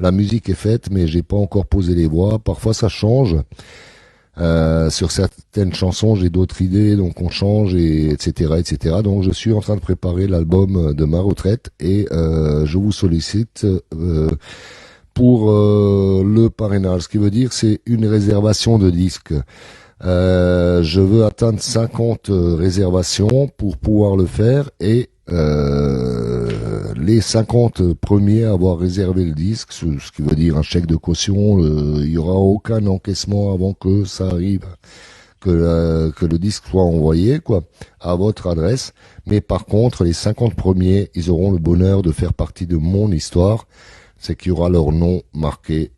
La musique est faite mais j'ai pas encore posé les voix. Parfois ça change. Sur certaines chansons, j'ai d'autres idées, donc on change, et etc. Donc je suis en train de préparer l'album de ma retraite et je vous sollicite pour le parrainage. Ce qui veut dire, c'est une réservation de disques. Je veux atteindre 50 réservations pour pouvoir le faire et les 50 premiers à avoir réservé le disque, ce qui veut dire un chèque de caution, il y aura aucun encaissement avant que ça arrive, que le disque soit envoyé, quoi, à votre adresse. Mais par contre, les 50 premiers, ils auront le bonheur de faire partie de mon histoire, c'est qu'il y aura leur nom marqué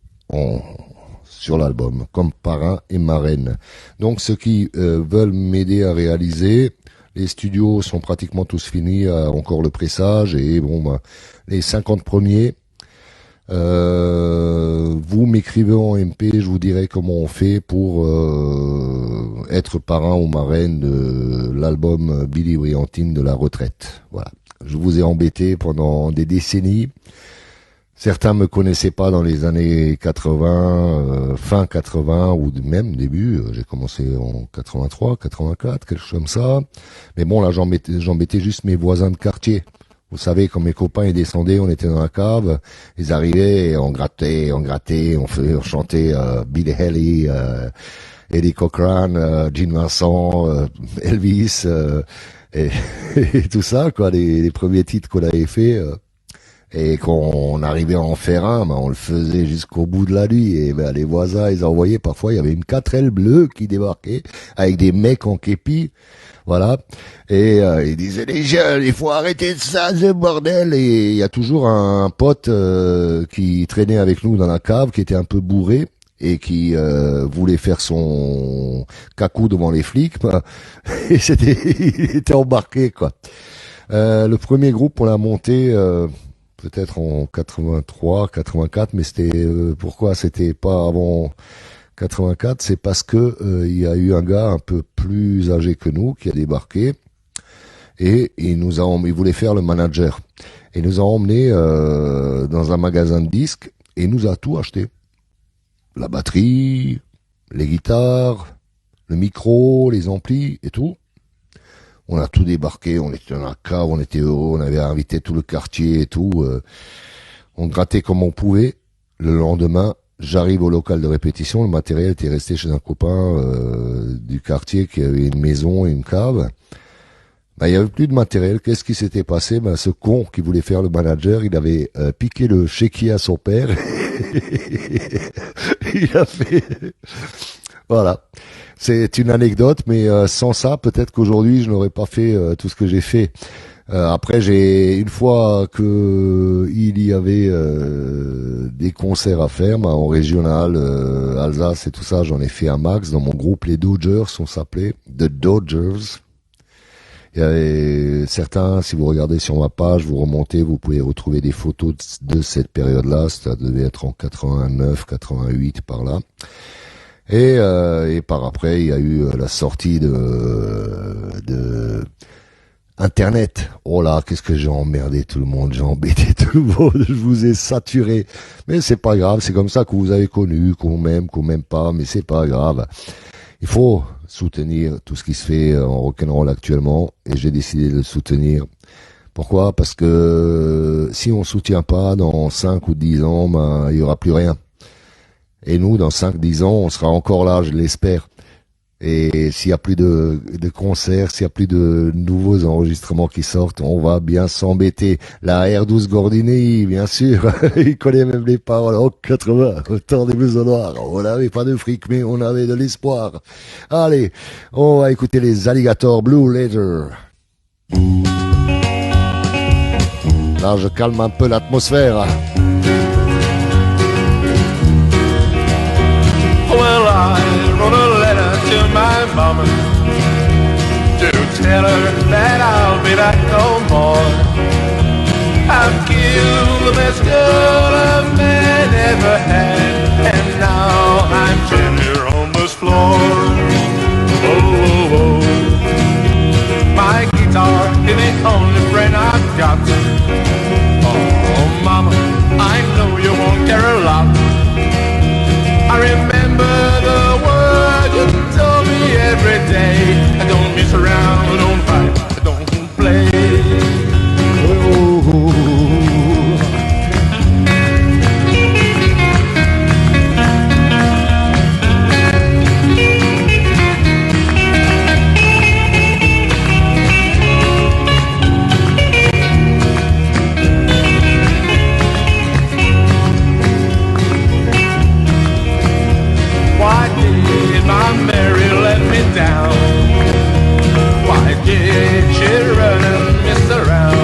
sur l'album, comme parrain et marraine. Donc ceux qui veulent m'aider à réaliser, les studios sont pratiquement tous finis, encore le pressage, et les 50 premiers, vous m'écrivez en MP, je vous dirai comment on fait pour être parrain ou marraine de l'album Billy Briantine de la retraite. Voilà. Je vous ai embêté pendant des décennies. Certains me connaissaient pas dans les années 80, fin 80 ou même début. J'ai commencé en 83, 84, quelque chose comme ça. Mais bon, là, j'embêtais juste mes voisins de quartier. Vous savez, quand mes copains ils descendaient, on était dans la cave, ils arrivaient, et on grattait, on chantait Billy Haley, Eddie Cochran, Gene Vincent, Elvis, et tout ça, quoi, les premiers titres qu'on avait fait. Et quand on arrivait à en faire un, on le faisait jusqu'au bout de la nuit. Et les voisins, ils envoyaient parfois, il y avait une 4L bleue qui débarquait avec des mecs en képi, voilà. Et ils disaient, les jeunes, il faut arrêter de ça, ce bordel. Et il y a toujours un pote qui traînait avec nous dans la cave, qui était un peu bourré et qui voulait faire son cacou devant les flics. Et il était embarqué, quoi. Le premier groupe, on l'a monté peut-être en 83, 84, mais c'était pourquoi c'était pas avant 84, c'est parce que il y a eu un gars un peu plus âgé que nous qui a débarqué et il voulait faire le manager. Et il nous a emmenés dans un magasin de disques et il nous a tout acheté. La batterie, les guitares, le micro, les amplis et tout. On a tout débarqué, on était dans la cave, on était heureux, on avait invité tout le quartier et tout. On grattait comme on pouvait. Le lendemain, j'arrive au local de répétition, le matériel était resté chez un copain du quartier qui avait une maison et une cave. Il y avait plus de matériel. Qu'est-ce qui s'était passé? Ce con qui voulait faire le manager, il avait piqué le chéquier à son père. Il a fait... Voilà. C'est une anecdote, mais sans ça, peut-être qu'aujourd'hui, je n'aurais pas fait tout ce que j'ai fait. Après, une fois que il y avait des concerts à faire, en régional, Alsace et tout ça, j'en ai fait un max dans mon groupe, les Dodgers, on s'appelait The Dodgers. Il y avait certains, si vous regardez sur ma page, vous remontez, vous pouvez retrouver des photos de cette période-là. Ça devait être en 89, 88 par là. Et par après, il y a eu la sortie de Internet. Oh là, qu'est-ce que j'ai emmerdé tout le monde, j'ai embêté tout le monde, je vous ai saturé. Mais c'est pas grave, c'est comme ça que vous avez connu, qu'on m'aime pas, mais c'est pas grave. Il faut soutenir tout ce qui se fait en rock'n'roll actuellement, et j'ai décidé de le soutenir. Pourquoi? Parce que si on soutient pas, dans 5 ou 10 ans, ben, il y aura plus rien. Et nous, dans 5-10 ans, on sera encore là, je l'espère. Et s'il y a plus de concerts, s'il y a plus de nouveaux enregistrements qui sortent, on va bien s'embêter. La R12 Gordini, bien sûr, il connaît même les paroles. En 80, au temps des blousons noirs, on n'avait pas de fric, mais on avait de l'espoir. Allez, on va écouter les Alligators Blue Letter. Là, je calme un peu l'atmosphère. Well, I wrote a letter to my mama to tell her that I'll be back no more. I've killed the best girl a man ever had, and now I'm here on this floor. Oh, oh, oh. My guitar is the only friend I've got. Oh, mama, I know you won't care a lot. I remember the words you told me every day. I don't mess around, I don't fight, I don't play. Why did my Mary let me down? Why did she run and mess around?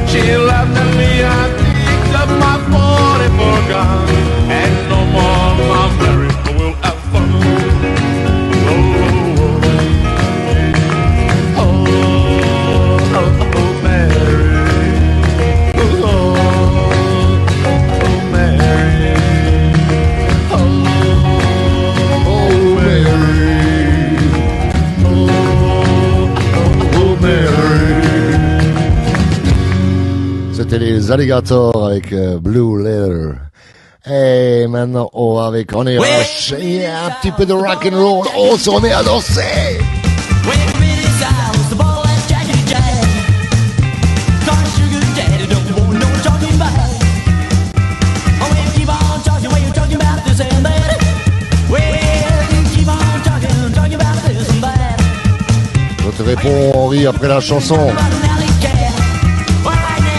She laughed at me, I picked up my 44 gun, and no more my Mary will have fun. Oh, oh, oh, oh, Mary. Oh, oh, Mary. C'était les Alligators avec Blue Letter. Et maintenant, oh, avec On est Rush, et un petit peu de rock and roll, on se remet à danser. Wait a minute, sounds the ball and Jackie Jack. Cause sugar daddy don't want no talking back. Oh, well, keep on talking when you're talking about this and that. Well, you keep on talking about this and that. Je te réponds, Henri, après la chanson. About an alley cat. All right now.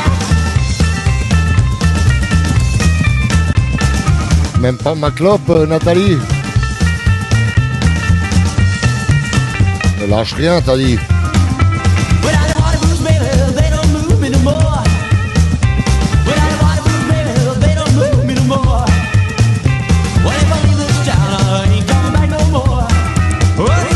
Même pas ma clope, Nathalie. Ne lâche rien, t'as dit. Without the water blues, baby, they don't move me no more. Without the water blues, baby, they don't move me no more. Well, if I leave this town, I ain't coming back no more. Oh, hush.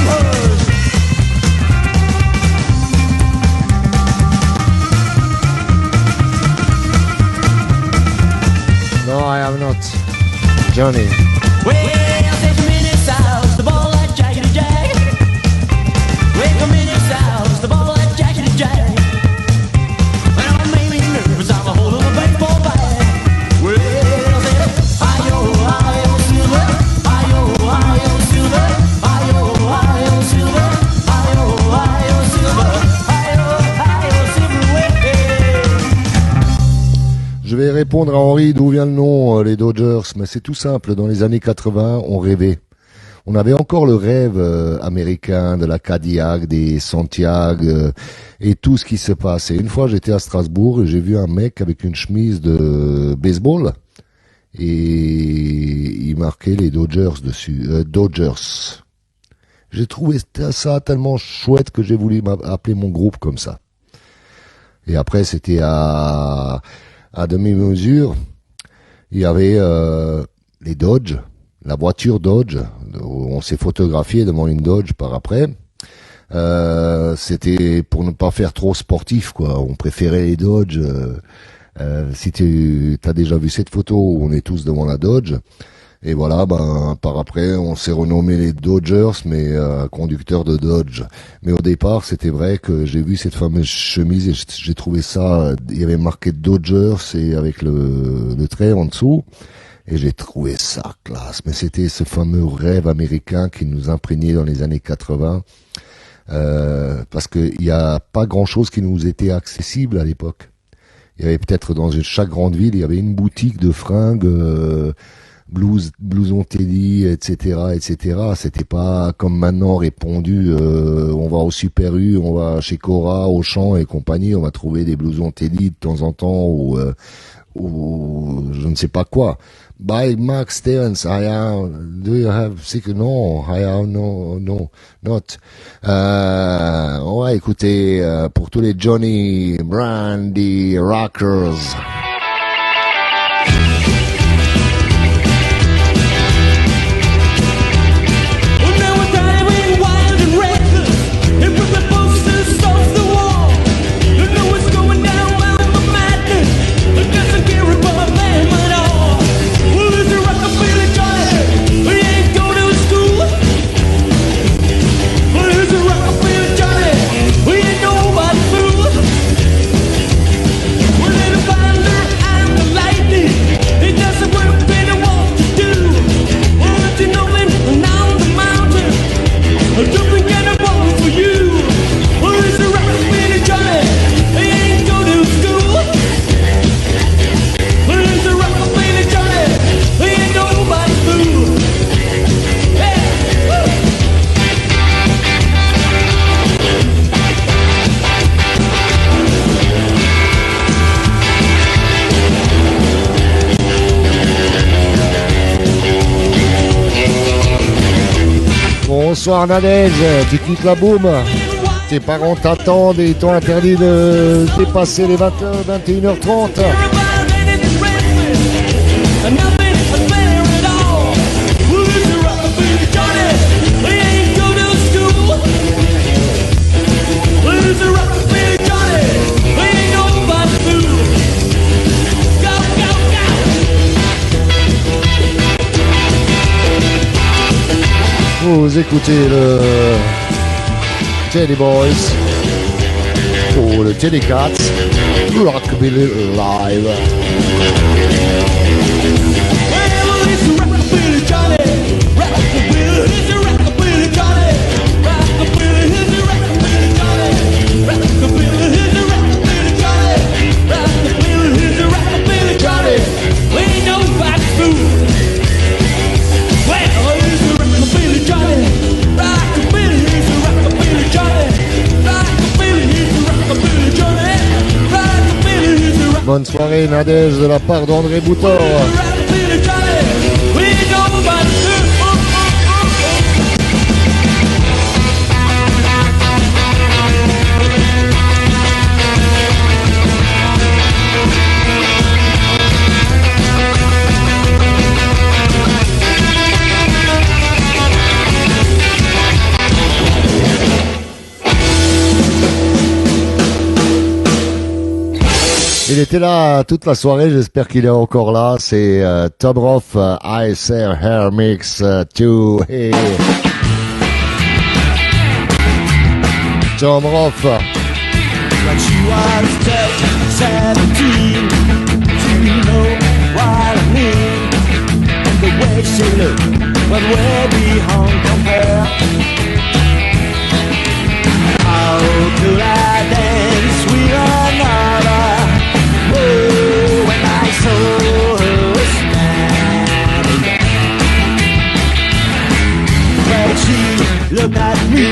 No, I am not. Johnny. Well, take a minute south, the ball like Jackety Jack. Take a minute south, the ball like Jackety Jack. When I'm maybe nervous, I'm a hold of a baseball bat. Well, I-yo, I-yo, silver, I-yo, I-yo, silver, I-yo, I-yo, silver, I-yo, I-yo, silver, I-yo, I-yo, silver, way. Je vais répondre à Henri d'où vient le nom, les Dodgers, mais c'est tout simple. Dans les années 80, on rêvait. On avait encore le rêve américain de la Cadillac, des Santiago et tout ce qui se passe. Et une fois, j'étais à Strasbourg et j'ai vu un mec avec une chemise de baseball et il marquait les Dodgers dessus. Dodgers. J'ai trouvé ça tellement chouette que j'ai voulu appeler mon groupe comme ça. Et après, c'était à demi-mesure. Il y avait les Dodge, la voiture Dodge. On s'est photographié devant une Dodge par après. C'était pour ne pas faire trop sportif, quoi. On préférait les Dodge. Si tu as déjà vu cette photo où on est tous devant la Dodge, Et voilà, par après, on s'est renommé les Dodgers, mais conducteurs de Dodge. Mais au départ, c'était vrai que j'ai vu cette fameuse chemise et j'ai trouvé ça. Il y avait marqué Dodgers et avec le trait en dessous. Et j'ai trouvé ça classe. Mais c'était ce fameux rêve américain qui nous imprégnait dans les années 80. Parce qu'il n'y a pas grand-chose qui nous était accessible à l'époque. Il y avait peut-être dans chaque grande ville, il y avait une boutique de fringues, blouson Teddy, etc., etc. C'était pas comme maintenant répandu. On va au Super U, on va chez Cora, Auchan et compagnie, on va trouver des blousons Teddy de temps en temps ou je ne sais pas quoi. By Mark Stevens, do you have no, no, not. On va écouter pour tous les Johnny Brandy Rockers. Bonsoir Nadège, tu quittes la boum. Tes parents t'attendent et t'ont interdit de dépasser les 21h30. Vous écoutez le Teddy Boys ou le Teddy Cats, Rockabilly Live. Bonne soirée Nadège de la part d'André Boutor. Il était là toute la soirée, j'espère qu'il est encore là. C'est Tom Roth, I Say Hair Mix 2. Hey. Tom Roth. When she was 17, you know what I mean. And the way she looked was way beyond compare. How could I dance with another? Oh, when I saw her standing there. But she looked at me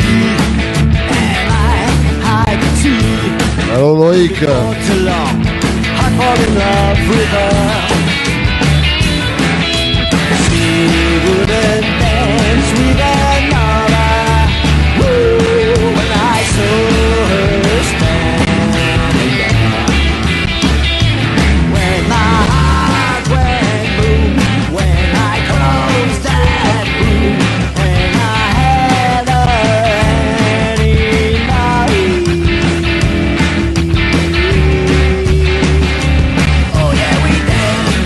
and I could see. Allô Loïc. For too long, I fall in love with her. She wouldn't dance with another. Woo, when I saw her standing there. When my heart went boom, when I closed that room, when I had her any night. Oh yeah, we danced.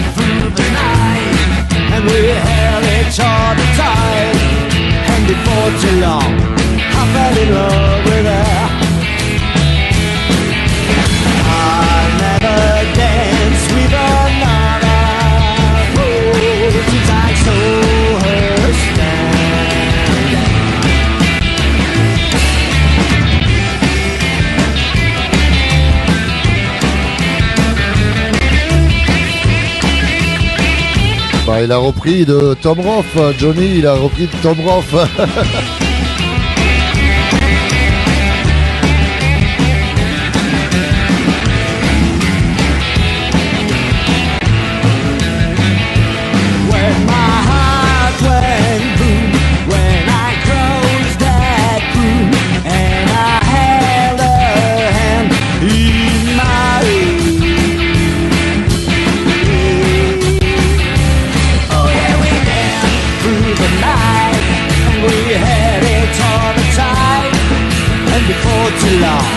il a repris de Tom Roth, Johnny, il a repris de Tom Roth. When my heart went boom, when I closed that room, and I held her hand in my oh yeah, we danced through the night, and we had it all the time, and before too long,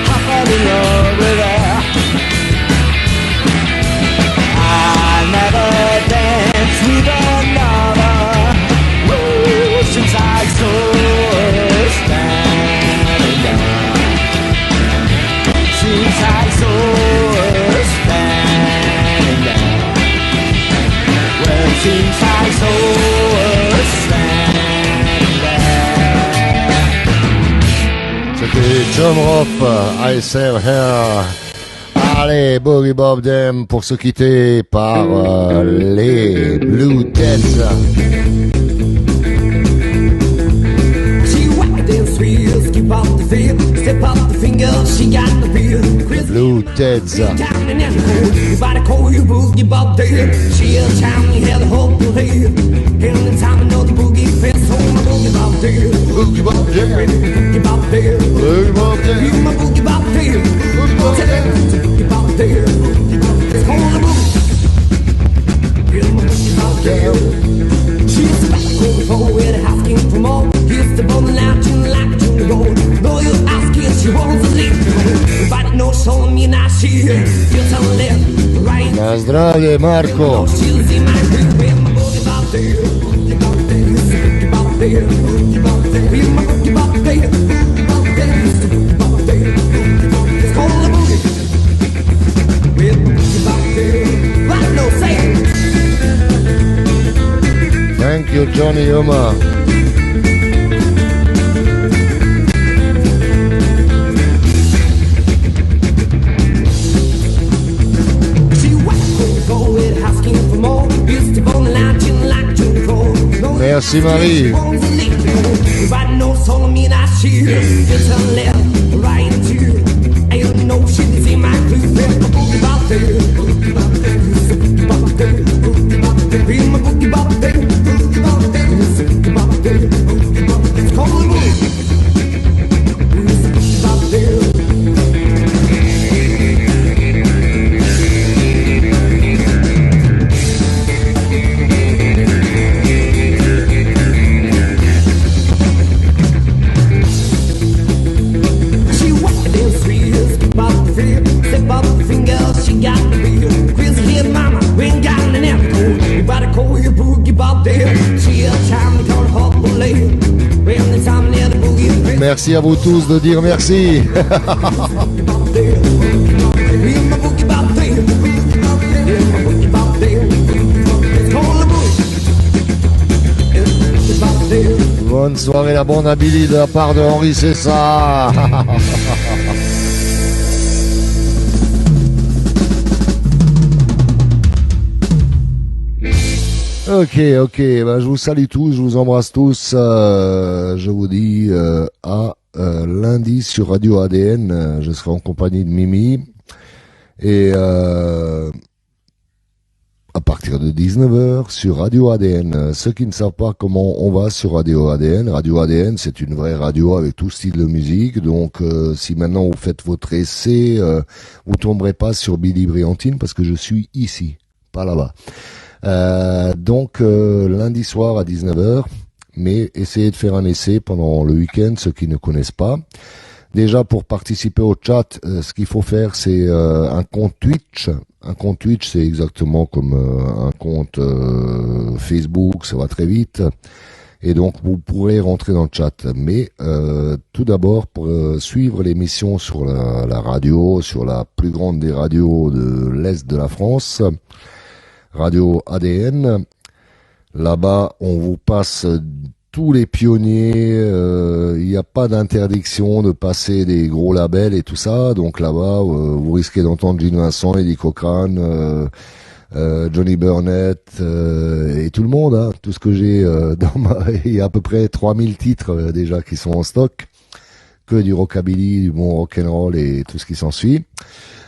I fell in love with her. I never danced with another. Ooh, since I saw her standing there. Since I saw her standing there. Well, since I saw her standing there. C'était Tom Roth, I Save Her. Allez, Boogie Bob Dem pour se quitter par les Blue Teds. She whacked them thrills, keep up the feel, step up the finger, she got the feel. Blue Teds. Down in the cold, you body cold, you boogie bob there. She a town, you had a hope to hear. Hell in time, I know the boogie fest, so my boogie bob there. Boogie Bob Dem. Boogie bob there. Boogie Bob Dem. You my boogie bob there. Boogie bob there. It's called the boogie. You my boogie bob there. She's back on the phone with a house king for more. Here's the bone out, tune like a tune to gold. No, you're asking, she wants to leave. Everybody knows, so me now she here. You're telling left, right. Na zdravie, Marko. She'll see my grip with my boogie bob there. Boogie bob there. Boogie bob there. Boogie bob there. Be my boogie bob there. Boogie bob there. Boogie bob there. It's called the boogie. With my boogie bob there. Right, no, say it. Thank you, Johnny Yuma. Merci Marie. Merci à vous tous de dire merci. Bonne soirée, la bonne Billy de la part de Henri Cessa. Ok, bah, je vous salue tous, je vous embrasse tous. Je vous dis à lundi sur Radio ADN. Je serai en compagnie de Mimi. Et à partir de 19h sur Radio ADN. Ceux qui ne savent pas comment on va sur Radio ADN, c'est une vraie radio avec tout style de musique. Donc si maintenant vous faites votre essai, vous tomberez pas sur Billy Briantine parce que je suis ici, pas là-bas. Donc lundi soir à 19h, mais essayez de faire un essai pendant le week-end, ceux qui ne connaissent pas. Déjà pour participer au chat, ce qu'il faut faire c'est un compte Twitch. Un compte Twitch c'est exactement comme un compte Facebook, ça va très vite. Et donc vous pourrez rentrer dans le chat. Mais tout d'abord pour suivre l'émission sur la radio, sur la plus grande des radios de l'Est de la France, Radio ADN. Là-bas, on vous passe tous les pionniers. Il n'y a pas d'interdiction de passer des gros labels et tout ça. Donc là-bas, vous risquez d'entendre Gene Vincent, Eddie Cochran, Johnny Burnett et tout le monde, hein, tout ce que j'ai dans ma... Il y a à peu près 3000 titres déjà qui sont en stock, que du rockabilly, du bon rock'n'roll et tout ce qui s'ensuit.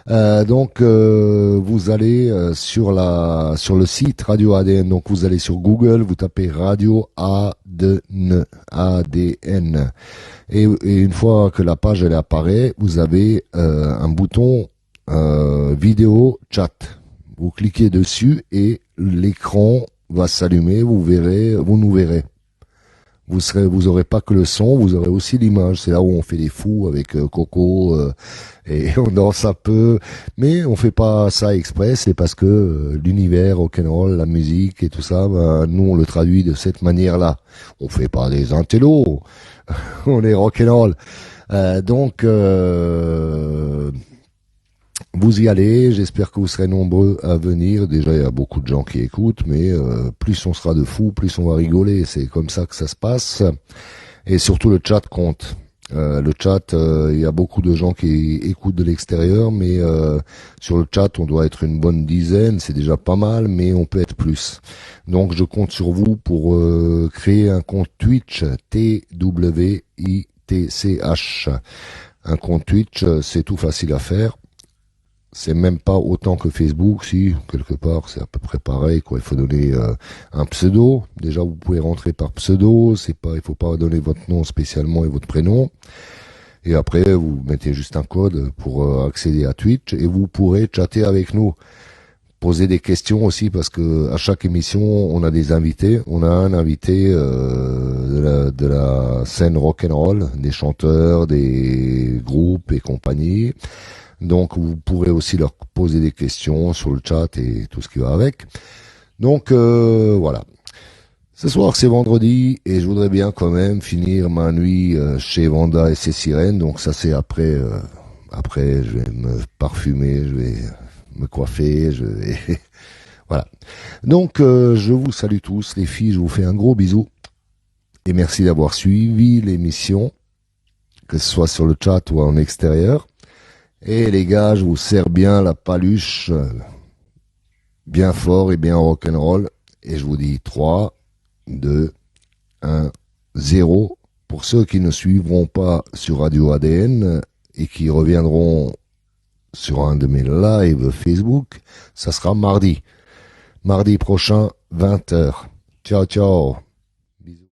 Donc vous allez sur le site Radio ADN, donc vous allez sur Google, vous tapez Radio ADN et une fois que la page elle apparaît, vous avez un bouton vidéo chat. Vous cliquez dessus et l'écran va s'allumer, vous nous verrez. Vous aurez pas que le son, vous aurez aussi l'image. C'est là où on fait des fous avec Coco et on danse un peu, mais on fait pas ça exprès. C'est parce que l'univers rock'n'roll, la musique et tout ça, nous on le traduit de cette manière-là. On fait pas des intellos, on est rock'n'roll. Donc vous y allez, j'espère que vous serez nombreux à venir. Déjà, il y a beaucoup de gens qui écoutent, mais plus on sera de fous, plus on va rigoler. C'est comme ça que ça se passe. Et surtout, le chat compte. Le chat, il y a beaucoup de gens qui écoutent de l'extérieur, mais sur le chat, on doit être une bonne dizaine. C'est déjà pas mal, mais on peut être plus. Donc, je compte sur vous pour créer un compte Twitch, TWITCH. Un compte Twitch, c'est tout facile à faire. C'est même pas autant que Facebook, si quelque part c'est à peu près pareil, quoi. Il faut donner un pseudo. Déjà vous pouvez rentrer par pseudo, il faut pas donner votre nom spécialement et votre prénom. Et après vous mettez juste un code pour accéder à Twitch et vous pourrez chatter avec nous. Poser des questions aussi parce que à chaque émission on a des invités. On a un invité de la scène rock'n'roll, des chanteurs, des groupes et compagnie. Donc vous pourrez aussi leur poser des questions sur le chat et tout ce qui va avec. Donc voilà. Ce soir c'est vendredi et je voudrais bien quand même finir ma nuit chez Vanda et ses sirènes. Donc ça c'est après. Après je vais me parfumer, je vais me coiffer, je vais voilà. Donc je vous salue tous les filles, je vous fais un gros bisou et merci d'avoir suivi l'émission, que ce soit sur le chat ou en extérieur. Et les gars, je vous sers bien la paluche, bien fort et bien rock'n'roll. Et je vous dis 3, 2, 1, 0. Pour ceux qui ne suivront pas sur Radio ADN et qui reviendront sur un de mes lives Facebook, ça sera mardi. Mardi prochain, 20h. Ciao, ciao.